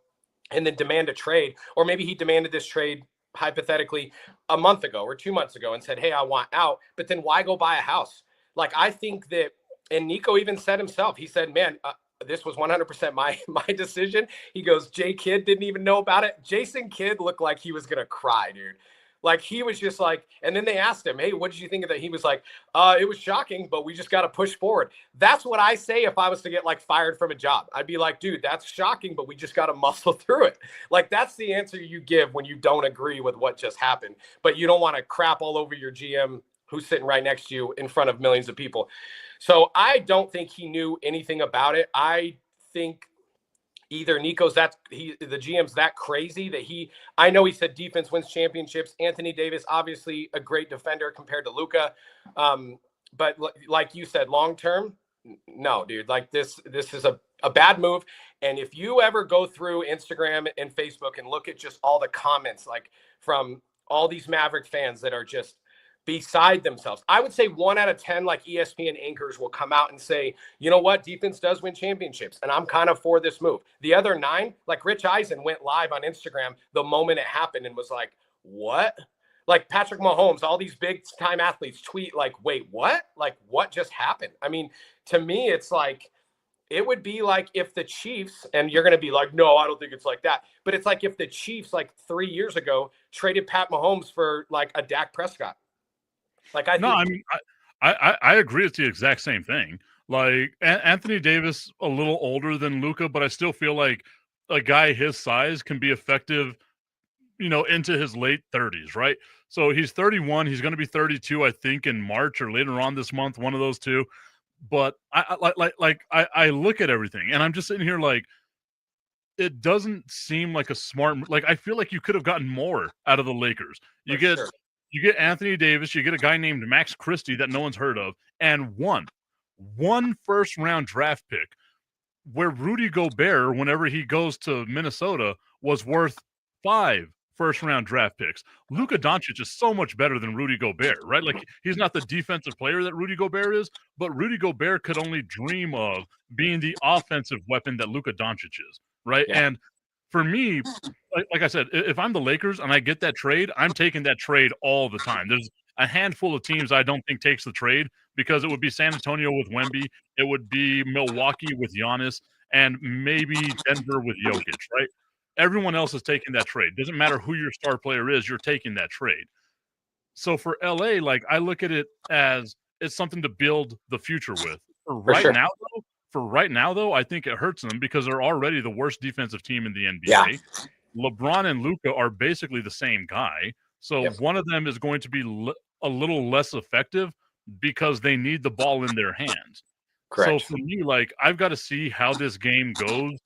S2: and then demand a trade? Or maybe he demanded this trade hypothetically a month ago or 2 months ago and said, hey, I want out. But then why go buy a house? Like, I think that, and Nico even said himself, he said, man, this was 100% my decision. He goes, Jay Kidd didn't even know about it. Jason Kidd looked like he was going to cry, dude. Like, he was just like, and then they asked him, hey, what did you think of that? He was like, it was shocking, but we just got to push forward. That's what I say if I was to get like fired from a job. I'd be like, dude, that's shocking, but we just got to muscle through it. Like, that's the answer you give when you don't agree with what just happened, but you don't want to crap all over your GM who's sitting right next to you in front of millions of people. So I don't think he knew anything about it. I think either Nico's the GM's that crazy that I know he said defense wins championships. Anthony Davis, obviously a great defender compared to Luka. But like you said, long term, no, dude, like this is a bad move. And if you ever go through Instagram and Facebook and look at just all the comments, like from all these Maverick fans that are just beside themselves, I would say 1 out of 10, like ESPN anchors will come out and say, you know what, defense does win championships, and I'm kind of for this move. The other 9, like Rich Eisen went live on Instagram the moment it happened and was like, what? Like Patrick Mahomes, all these big time athletes tweet like, wait, what? Like, what just happened? I mean, to me, it's like, it would be like if the Chiefs, and you're going to be like, no, I don't think it's like that. But it's like if the Chiefs, like 3 years ago, traded Pat Mahomes for like a Dak Prescott. Like,
S1: I agree. It's the exact same thing. Like Anthony Davis, a little older than Luka, but I still feel like a guy his size can be effective, into his late 30s, right? So he's 31. He's going to be 32, I think, in March or later on this month, one of those two. But I look at everything, and I'm just sitting here like, it doesn't seem like a smart. Like, I feel like you could have gotten more out of the Lakers. You get Anthony Davis, you get a guy named Max Christie that no one's heard of, and one first-round draft pick, where Rudy Gobert, whenever he goes to Minnesota, was worth 5 first-round draft picks. Luka Doncic is so much better than Rudy Gobert, right? Like, he's not the defensive player that Rudy Gobert is, but Rudy Gobert could only dream of being the offensive weapon that Luka Doncic is, right?
S2: Yeah.
S1: And for me, like I said, if I'm the Lakers and I get that trade, I'm taking that trade all the time. There's a handful of teams I don't think takes the trade, because it would be San Antonio with Wemby, it would be Milwaukee with Giannis, and maybe Denver with Jokic, right? Everyone else is taking that trade. Doesn't matter who your star player is, you're taking that trade. So for LA, like, I look at it as it's something to build the future with. For right now, though, I think it hurts them because they're already the worst defensive team in the NBA.
S2: Yeah.
S1: LeBron and Luka are basically the same guy. So one of them is going to be a little less effective because they need the ball in their hands.
S2: Correct.
S1: So for me, like, I've got to see how this game goes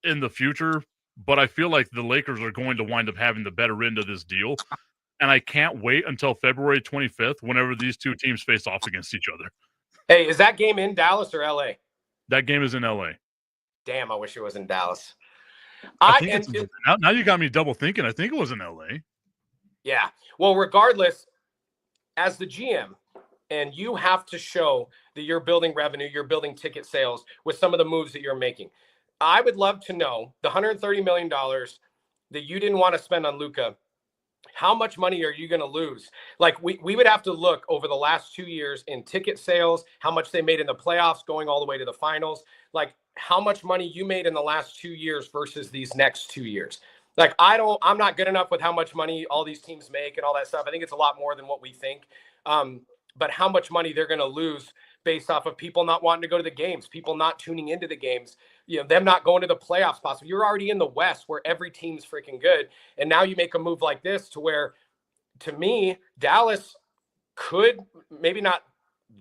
S1: in the future, but I feel like the Lakers are going to wind up having the better end of this deal. And I can't wait until February 25th, whenever these two teams face off against each other.
S2: Hey, is that game in Dallas or LA?
S1: That game is in LA.
S2: Damn, I wish it was in Dallas.
S1: Now you got me double thinking. I think it was in LA.
S2: Yeah. Well, regardless, as the GM, and you have to show that you're building revenue, you're building ticket sales with some of the moves that you're making. I would love to know the $130 million that you didn't want to spend on Luka. How much money are you going to lose? Like we would have to look over the last 2 years in ticket sales, how much they made in the playoffs going all the way to the finals, like how much money you made in the last 2 years versus these next 2 years. Like I'm not good enough with how much money all these teams make and all that stuff. I think it's a lot more than what we think. But how much money they're going to lose based off of people not wanting to go to the games, people not tuning into the games, them not going to the playoffs possibly. You're already in the West where every team's freaking good. And now you make a move like this to where, to me, Dallas could, maybe not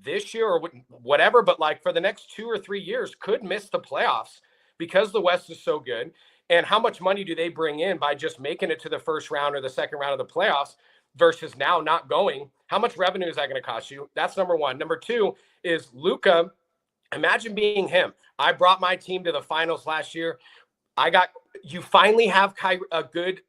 S2: this year or whatever, but like for the next 2 or 3 years could miss the playoffs because the West is so good. And how much money do they bring in by just making it to the first round or the second round of the playoffs versus now not going? How much revenue is that going to cost you? That's number one. Number two is Luka. Imagine being him. I brought my team to the finals last year. You finally have a good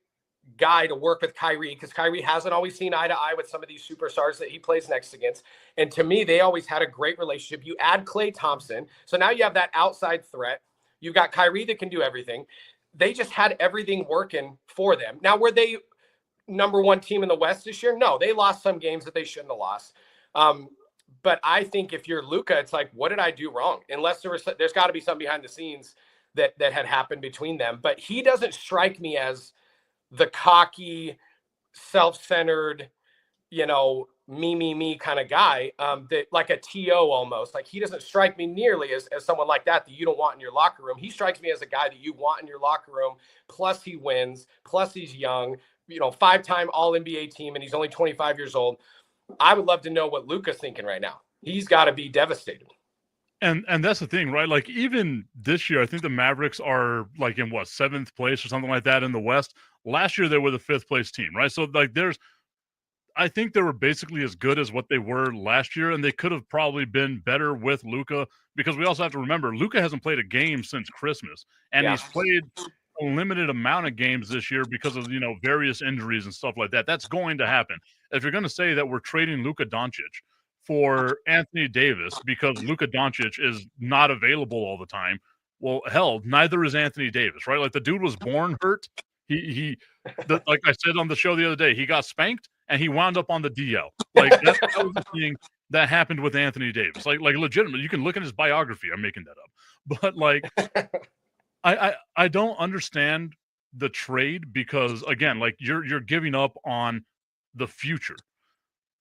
S2: guy to work with Kyrie, because Kyrie hasn't always seen eye to eye with some of these superstars that he plays next against. And to me, they always had a great relationship. You add Klay Thompson. So now you have that outside threat. You've got Kyrie that can do everything. They just had everything working for them. Now, were they number one team in the West this year? No, they lost some games that they shouldn't have lost. But I think if you're Luka, it's like, what did I do wrong? Unless there's got to be something behind the scenes that had happened between them. But he doesn't strike me as the cocky, self-centered, me kind of guy, that like a TO almost. Like he doesn't strike me nearly as someone like that you don't want in your locker room. He strikes me as a guy that you want in your locker room. Plus he wins. Plus he's young. 5-time All-NBA team, and he's only 25 years old. I would love to know what Luka's thinking right now. He's got to be devastated.
S1: And that's the thing, right? Like even this year, I think the Mavericks are like in 7th place or something like that in the West. Last year they were the 5th place team, right? So like I think they were basically as good as what they were last year, and they could have probably been better with Luka, because we also have to remember Luka hasn't played a game since Christmas, and he's played a limited amount of games this year because of various injuries and stuff like that. That's going to happen. If you're going to say that we're trading Luka Doncic for Anthony Davis because Luka Doncic is not available all the time, well, hell, neither is Anthony Davis, right? Like the dude was born hurt. Like I said on the show the other day, he got spanked and he wound up on the DL. Like that was the thing that happened with Anthony Davis. Like legitimately, you can look at his biography. I'm making that up, but like I don't understand the trade, because again, like you're giving up on the future.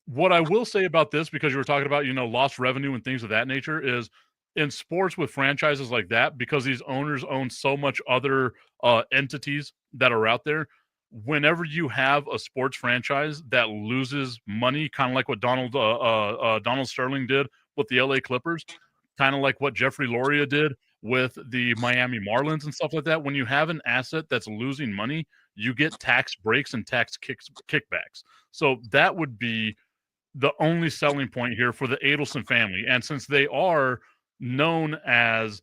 S1: What I will say about this, because you were talking about lost revenue and things of that nature, is in sports with franchises like that, because these owners own so much other entities that are out there. Whenever you have a sports franchise that loses money, kind of like what Donald Sterling did with the LA Clippers, kind of like what Jeffrey Loria did with the Miami Marlins and stuff like that. When you have an asset that's losing money, you get tax breaks and tax kickbacks. So that would be the only selling point here for the Adelson family. And since they are known as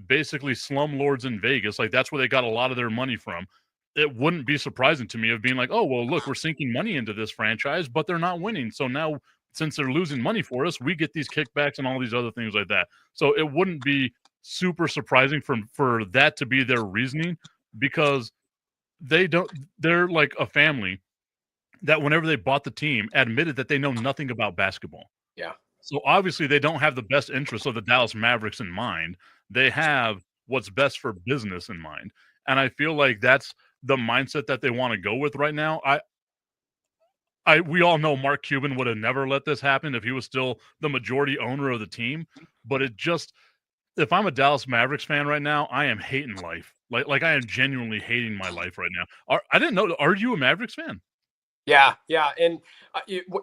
S1: basically slumlords in Vegas, like that's where they got a lot of their money from, it wouldn't be surprising to me of being like, oh, well, look, we're sinking money into this franchise, but they're not winning. So now, since they're losing money for us, we get these kickbacks and all these other things like that. So it wouldn't be super surprising for that to be their reasoning, because they're like a family that whenever they bought the team admitted that they know nothing about basketball.
S2: Yeah.
S1: So obviously they don't have the best interests of the Dallas Mavericks in mind. They have what's best for business in mind. And I feel like that's the mindset that they want to go with right now. We all know Mark Cuban would have never let this happen if he was still the majority owner of the team. But if I'm a Dallas Mavericks fan right now, I am hating life. Like I am genuinely hating my life right now. I didn't know. Are you a Mavericks fan?
S2: Yeah. And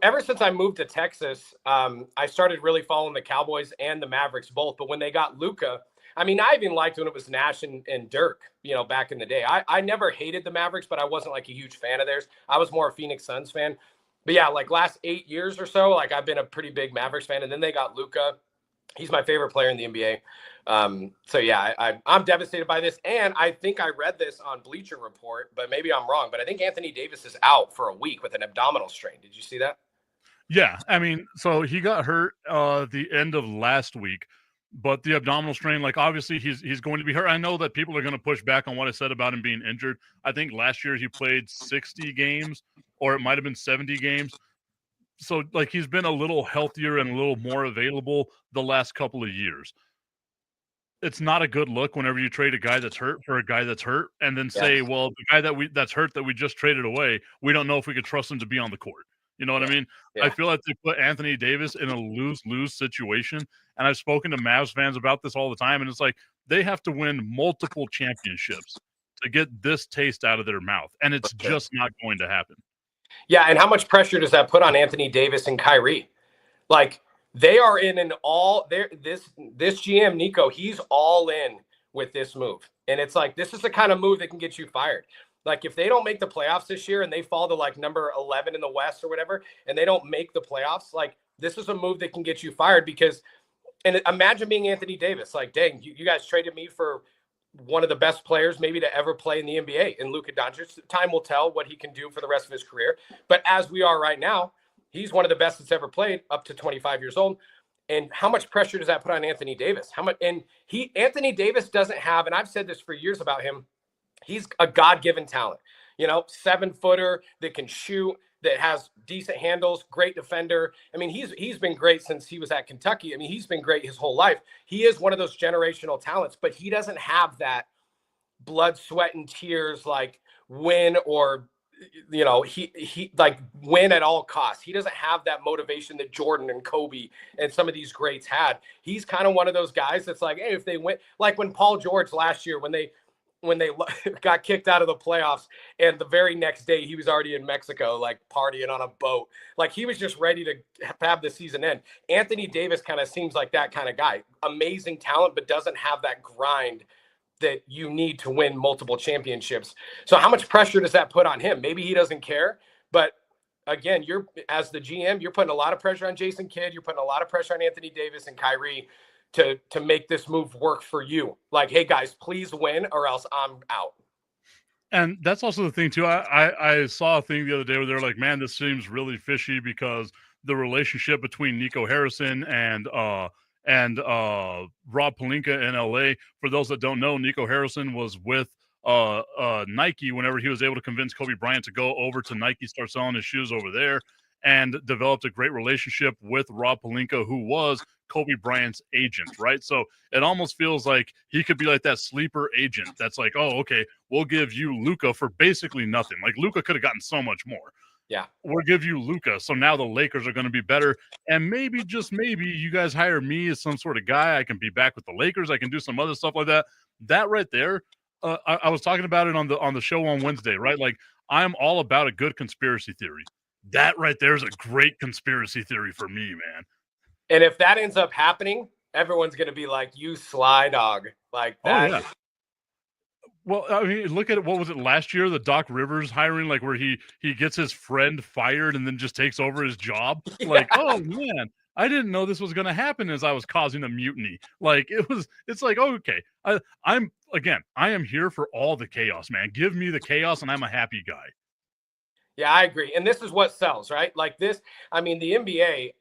S2: ever since I moved to Texas, I started really following the Cowboys and the Mavericks both. But when they got Luka, I mean, I even liked when it was Nash and Dirk, back in the day. I never hated the Mavericks, but I wasn't like a huge fan of theirs. I was more a Phoenix Suns fan. But yeah, like last 8 years or so, like I've been a pretty big Mavericks fan. And then they got Luka. He's my favorite player in the NBA. So yeah, I'm devastated by this. And I think I read this on Bleacher Report, but maybe I'm wrong. But I think Anthony Davis is out for a week with an abdominal strain. Did you see that?
S1: Yeah, I mean, so he got hurt the end of last week, but the abdominal strain, like obviously he's going to be hurt. I know that people are going to push back on what I said about him being injured. I think last year he played 60 games, or it might have been 70 games. So like he's been a little healthier and a little more available the last couple of years. It's not a good look whenever you trade a guy that's hurt for a guy that's hurt, and then say, well, the guy that's hurt that we just traded away, we don't know if we could trust him to be on the court. You know what I mean? I feel like they put Anthony Davis in a lose-lose situation, and I've spoken to Mavs fans about this all the time, and it's like they have to win multiple championships to get this taste out of their mouth, and it's just not going to happen.
S2: Yeah, and how much pressure does that put on Anthony Davis and Kyrie? Like, they are in an all there. This GM Nico, he's all in with this move, and it's like this is the kind of move that can get you fired. Like if they don't make the playoffs this year and they fall to like number 11 in the West or whatever, and they don't make the playoffs, like this is a move that can get you fired because. And imagine being Anthony Davis, like, dang, you guys traded me for one of the best players maybe to ever play in the NBA. And Luka Doncic, time will tell what he can do for the rest of his career. But as we are right now, he's one of the best that's ever played up to 25 years old. And how much pressure does that put on Anthony Davis? Anthony Davis doesn't have, and I've said this for years about him, he's a God-given talent, 7-footer that can shoot, that has decent handles, great defender. I mean, he's been great since he was at Kentucky. I mean, he's been great his whole life. He is one of those generational talents, but he doesn't have that blood, sweat, and tears like win or he like win at all costs. He doesn't have that motivation that Jordan and Kobe and some of these greats had. He's kind of one of those guys that's like, hey, if they win, like when Paul George last year, when they got kicked out of the playoffs and the very next day he was already in Mexico, like partying on a boat. Like he was just ready to have the season end. Anthony Davis kind of seems like that kind of guy. Amazing talent, but doesn't have that grind that you need to win multiple championships. So how much pressure does that put on him? Maybe he doesn't care, but again, you're as the GM, you're putting a lot of pressure on Jason Kidd. You're putting a lot of pressure on Anthony Davis and Kyrie to make this move work for you. Like, hey guys, please win or else I'm out.
S1: And that's also the thing too. I saw a thing the other day where they're like, man, this seems really fishy because the relationship between Nico Harrison and Rob Pelinka in LA. For those that don't know, Nico Harrison was with Nike whenever he was able to convince Kobe Bryant to go over to Nike, start selling his shoes over there, and developed a great relationship with Rob Pelinka, who was Kobe Bryant's agent, right? So it almost feels like he could be like that sleeper agent that's like, oh, okay, we'll give you Luka for basically nothing. Like Luka could have gotten so much more.
S2: Yeah.
S1: We'll give you Luka. So now the Lakers are going to be better. And maybe, just maybe, you guys hire me as some sort of guy. I can be back with the Lakers. I can do some other stuff like that. That right there, I was talking about it on the show on Wednesday, right? Like, I'm all about a good conspiracy theory. That right there is a great conspiracy theory for me, man.
S2: And if that ends up happening, everyone's going to be like, you sly dog. Like that.
S1: Oh, yeah. Well, I mean, look at it. What was it last year? The Doc Rivers hiring, like where he gets his friend fired and then just takes over his job. Yeah. Like, oh man, I didn't know this was going to happen as I was causing a mutiny. Like it's like, oh, okay. I am here for all the chaos, man. Give me the chaos and I'm a happy guy.
S2: Yeah, I agree. And this is what sells, right? Like this, I mean, the NBA,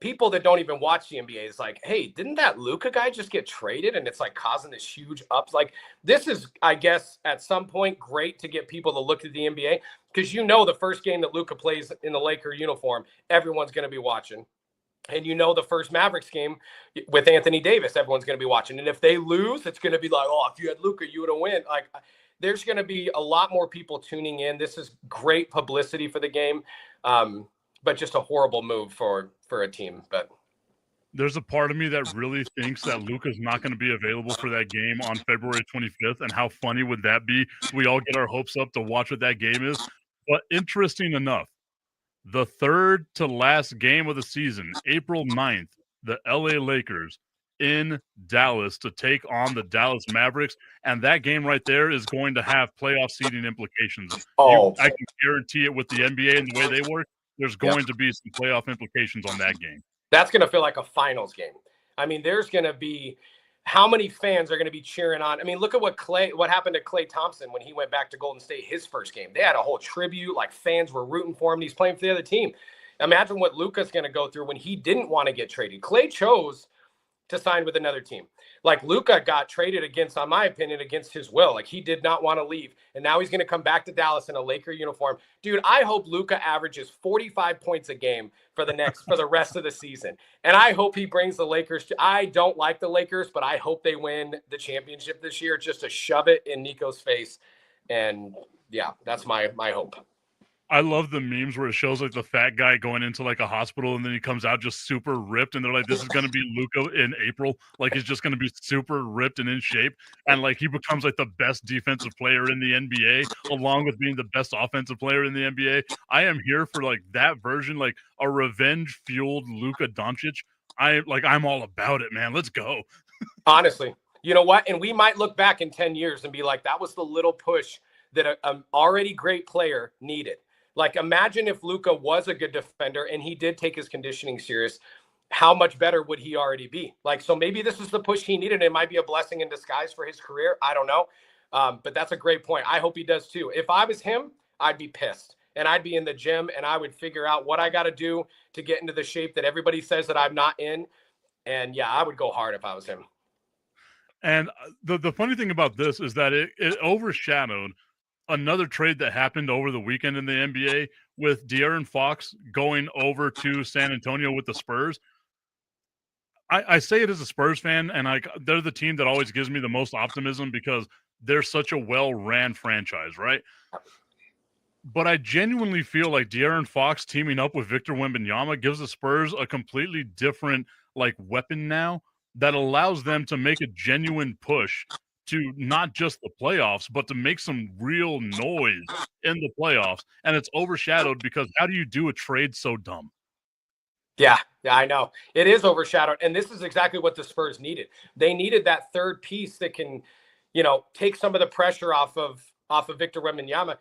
S2: people that don't even watch the NBA is like, hey, didn't that Luka guy just get traded? And it's like causing this huge ups. Like this is, I guess, at some point great to get people to look at the NBA because the first game that Luka plays in the Laker uniform, everyone's going to be watching. And the first Mavericks game with Anthony Davis, everyone's going to be watching. And if they lose, it's going to be like, oh, if you had Luka, you would have won. Like there's going to be a lot more people tuning in. This is great publicity for the game. But just a horrible move for a team. But
S1: there's a part of me that really thinks that Luka's not going to be available for that game on February 25th. And how funny would that be? We all get our hopes up to watch what that game is. But interesting enough, the third to last game of the season, April 9th, the LA Lakers in Dallas to take on the Dallas Mavericks. And that game right there is going to have playoff seeding implications. I can guarantee it with the NBA and the way they work. There's going to be some playoff implications on that game.
S2: That's going to feel like a finals game. I mean, there's going to be how many fans are going to be cheering on? I mean, look at what happened to Klay Thompson when he went back to Golden State, his first game. They had a whole tribute, like fans were rooting for him. He's playing for the other team. Imagine what Luka's going to go through when he didn't want to get traded. Klay chose to sign with another team. Like Luka got traded against, on my opinion, against his will. Like he did not want to leave. And now he's going to come back to Dallas in a Laker uniform. Dude, I hope Luka averages 45 points a game for the rest of the season. And I hope he brings the Lakers I don't like the Lakers, but I hope they win the championship this year just to shove it in Nico's face. And yeah, that's my hope.
S1: I love the memes where it shows like the fat guy going into like a hospital and then he comes out just super ripped and they're like, this is going to be Luka in April. Like he's just going to be super ripped and in shape. And like he becomes like the best defensive player in the NBA along with being the best offensive player in the NBA. I am here for like that version, like a revenge fueled Luka Doncic. I'm all about it, man. Let's go.
S2: Honestly, you know what? And we might look back in 10 years and be like, that was the little push that an already great player needed. Like, imagine if Luka was a good defender and he did take his conditioning serious, how much better would he already be? Like, so maybe this is the push he needed. It might be a blessing in disguise for his career. I don't know. But that's a great point. I hope he does too. If I was him, I'd be pissed and I'd be in the gym and I would figure out what I got to do to get into the shape that everybody says that I'm not in. And yeah, I would go hard if I was him.
S1: And the funny thing about this is that it overshadowed another trade that happened over the weekend in the NBA with De'Aaron Fox going over to San Antonio with the Spurs. I say it as a Spurs fan, and they're the team that always gives me the most optimism because they're such a well-ran franchise, right? But I genuinely feel like De'Aaron Fox teaming up with Victor Wembanyama gives the Spurs a completely different like weapon now that allows them to make a genuine push to not just the playoffs, but to make some real noise in the playoffs. And it's overshadowed because how do you do a trade so dumb?
S2: Yeah, I know. It is overshadowed. And this is exactly what the Spurs needed. They needed that third piece that can, take some of the pressure off of Victor Wembanyama.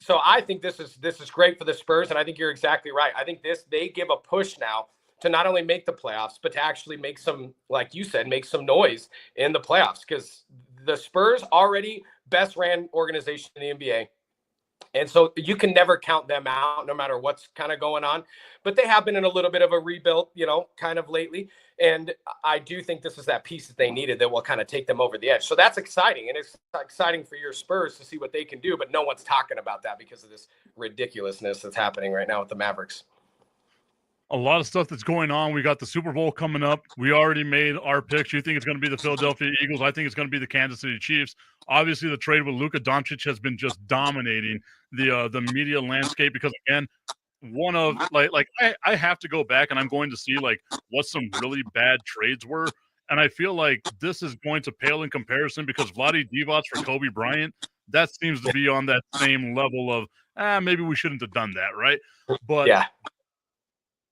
S2: So I think this is great for the Spurs. And I think you're exactly right. I think they give a push now to not only make the playoffs, but to actually make some, like you said, make some noise in the playoffs because the Spurs already best ran organization in the NBA. And so you can never count them out no matter what's kind of going on, but they have been in a little bit of a rebuild, kind of lately. And I do think this is that piece that they needed that will kind of take them over the edge. So that's exciting. And it's exciting for your Spurs to see what they can do, but no one's talking about that because of this ridiculousness that's happening right now with the Mavericks.
S1: A lot of stuff that's going on. We got the Super Bowl coming up. We already made our picks. You think it's going to be the Philadelphia Eagles. I think it's going to be the Kansas City Chiefs. Obviously, the trade with Luka Doncic has been just dominating the media landscape because, again, one of I have to go back and I'm going to see like what some really bad trades were. And I feel like this is going to pale in comparison because Vlade Divac for Kobe Bryant, that seems to be on that same level of maybe we shouldn't have done that, right? But yeah.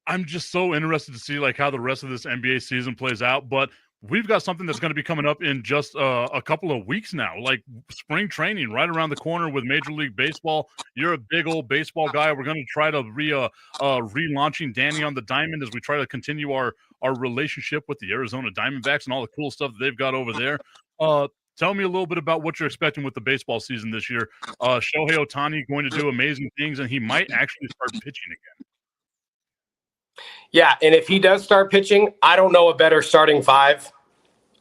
S1: I'm just so interested to see like how the rest of this NBA season plays out. But we've got something that's going to be coming up in just a couple of weeks now, like spring training right around the corner with Major League Baseball. You're a big old baseball guy. We're going to try to relaunching Danny on the Diamond as we try to continue our relationship with the Arizona Diamondbacks and all the cool stuff that they've got over there. Tell me a little bit about what you're expecting with the baseball season this year. Shohei Ohtani going to do amazing things, and he might actually start pitching again.
S2: Yeah, and if he does start pitching, I don't know a better starting five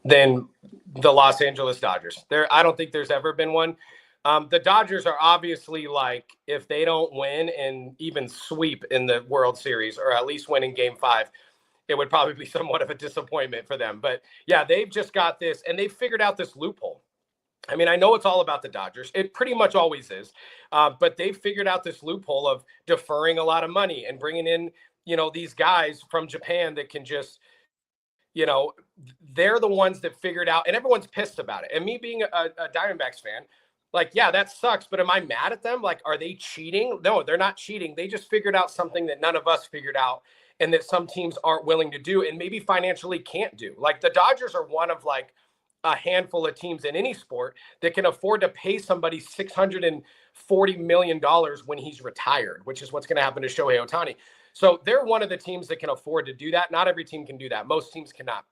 S2: than the Los Angeles Dodgers. I don't think there's ever been one. The Dodgers are obviously like, if they don't win and even sweep in the World Series, or at least win in Game 5, it would probably be somewhat of a disappointment for them. But yeah, they've just got this, and they've figured out this loophole. I mean, I know it's all about the Dodgers. It pretty much always is. But they've figured out this loophole of deferring a lot of money and bringing in, these guys from Japan that can just, they're the ones that figured out, and everyone's pissed about it. And me being a Diamondbacks fan, like, yeah, that sucks. But am I mad at them? Like, are they cheating? No, they're not cheating. They just figured out something that none of us figured out and that some teams aren't willing to do and maybe financially can't do. Like the Dodgers are one of like a handful of teams in any sport that can afford to pay somebody $640 million when he's retired, which is what's going to happen to Shohei Ohtani. So they're one of the teams that can afford to do that. Not every team can do that. Most teams cannot.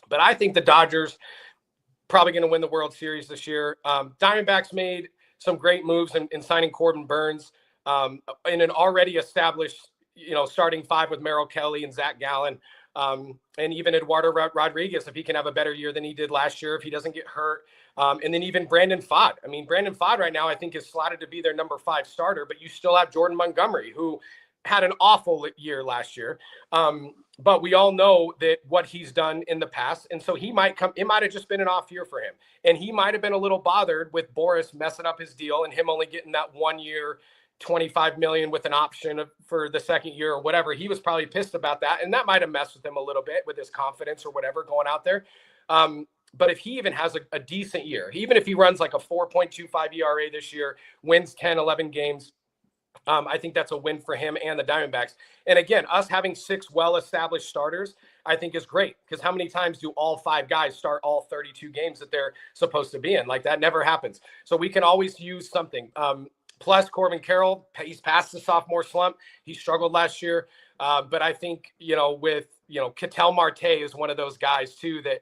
S2: But I think the Dodgers probably going to win the World Series this year. Diamondbacks made some great moves in signing Corbin Burns in an already established, starting five with Merrill Kelly and Zach Gallen. And even Eduardo Rodriguez, if he can have a better year than he did last year, if he doesn't get hurt. And then even Brandon Pfaadt. I mean, Brandon Pfaadt right now, I think, is slotted to be their number 5 starter, but you still have Jordan Montgomery, who had an awful year last year. But we all know that what he's done in the past. And so it might have just been an off year for him. And he might have been a little bothered with Boris messing up his deal and him only getting that 1 year, $25 million with an option for the second year or whatever. He was probably pissed about that. And that might have messed with him a little bit with his confidence or whatever going out there. But if he even has a decent year, even if he runs like a 4.25 ERA this year, wins 10, 11 games, I think that's a win for him and the Diamondbacks. And again, us having 6 well-established starters, I think is great, because how many times do all 5 guys start all 32 games that they're supposed to be in? Like, that never happens. So we can always use something. Plus Corbin Carroll, he's past the sophomore slump. He struggled last year. But I think, Ketel Marte is one of those guys too, that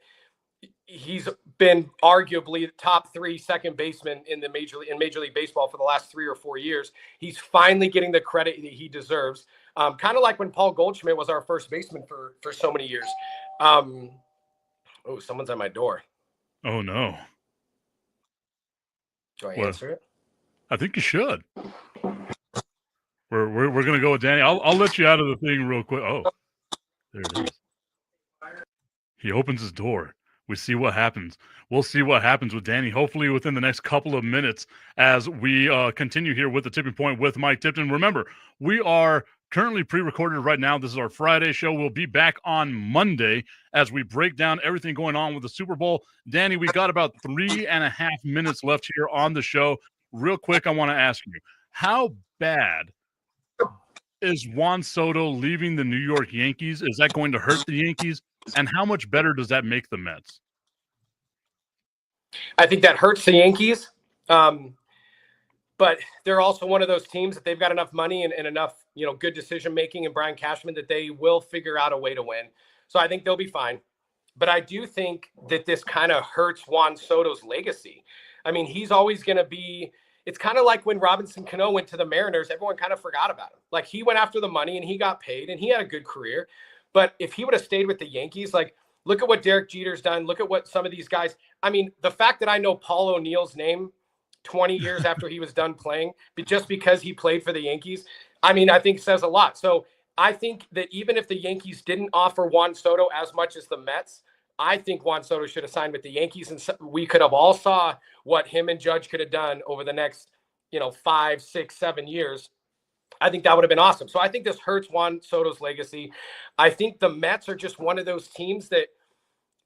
S2: he's been arguably top 3 second baseman in Major League Baseball for the last 3 or 4 years. He's finally getting the credit that he deserves. Kind of like when Paul Goldschmidt was our first baseman for so many years. Someone's at my door.
S1: Oh no.
S2: Do I answer it?
S1: I think you should. We're gonna go with Danny. I'll let you out of the thing real quick. Oh, there it is. He opens his door. We see what happens. We'll see what happens with Danny, hopefully within the next couple of minutes, as we continue here with the Tipping Point with Mike Tipton. Remember, we are currently pre-recorded right now. This is our Friday show. We'll be back on Monday as we break down everything going on with the Super Bowl. Danny, we got about 3.5 minutes left here on the show. Real quick, I want to ask you, how bad is Juan Soto leaving the New York Yankees? Is that going to hurt the Yankees? And how much better does that make the Mets?
S2: I think that hurts the Yankees. But they're also one of those teams that they've got enough money and enough, good decision-making and Brian Cashman that they will figure out a way to win. So I think they'll be fine. But I do think that this kind of hurts Juan Soto's legacy. I mean, he's always going to be – it's kind of like when Robinson Cano went to the Mariners, everyone kind of forgot about him. Like, he went after the money and he got paid and he had a good career. But if he would have stayed with the Yankees, like, look at what Derek Jeter's done. Look at what some of these guys – I mean, the fact that I know Paul O'Neill's name 20 years after he was done playing, just because he played for the Yankees, I mean, I think says a lot. So I think that even if the Yankees didn't offer Juan Soto as much as the Mets, I think Juan Soto should have signed with the Yankees, and we could have all saw what him and Judge could have done over the next, 5, 6, 7 years. I think that would have been awesome. So I think this hurts Juan Soto's legacy. I think the Mets are just one of those teams that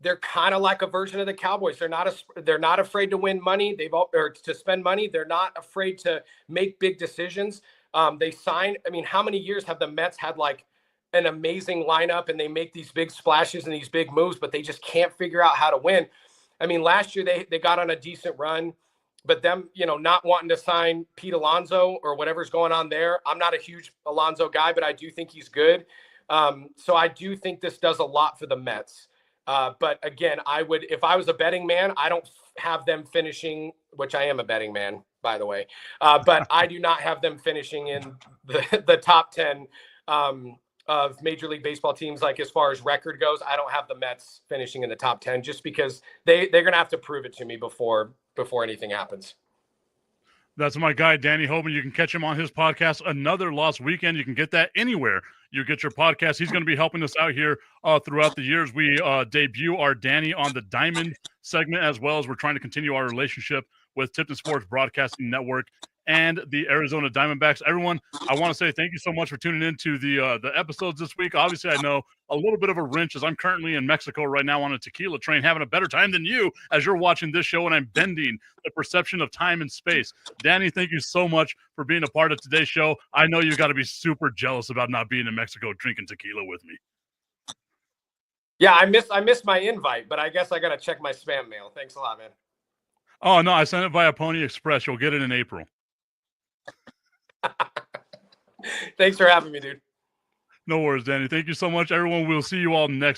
S2: they're kind of like a version of the Cowboys. They're not afraid to win money. Or to spend money. They're not afraid to make big decisions. They sign. I mean, how many years have the Mets had like an amazing lineup and they make these big splashes and these big moves, but they just can't figure out how to win? I mean, last year they got on a decent run, but them, not wanting to sign Pete Alonso or whatever's going on there. I'm not a huge Alonso guy, but I do think he's good. So I do think this does a lot for the Mets. But again, if I was a betting man, I don't have them finishing, which I am a betting man, by the way. But I do not have them finishing in the top 10 of Major League Baseball teams. Like, as far as record goes, I don't have the Mets finishing in the top 10 just because they're going to have to prove it to me before anything happens.
S1: That's my guy, Danny Hoben. You can catch him on his podcast, Another Lost Weekend. You can get that anywhere you get your podcast. He's going to be helping us out here throughout the years. We debut our Danny on the Diamond segment, as well as we're trying to continue our relationship with Tipton Sports Broadcasting Network and the Arizona Diamondbacks. Everyone, I want to say thank you so much for tuning into the episodes this week. Obviously, I know a little bit of a wrench as I'm currently in Mexico right now on a tequila train, having a better time than you as you're watching this show, and I'm bending the perception of time and space. Danny, thank you so much for being a part of today's show. I know you got to be super jealous about not being in Mexico drinking tequila with me.
S2: Yeah, I missed my invite, but I guess I got to check my spam mail. Thanks a lot, man.
S1: Oh, no, I sent it via Pony Express. You'll get it in April.
S2: Thanks for having me, dude.
S1: No worries, Danny. Thank you so much, everyone. We'll see you all next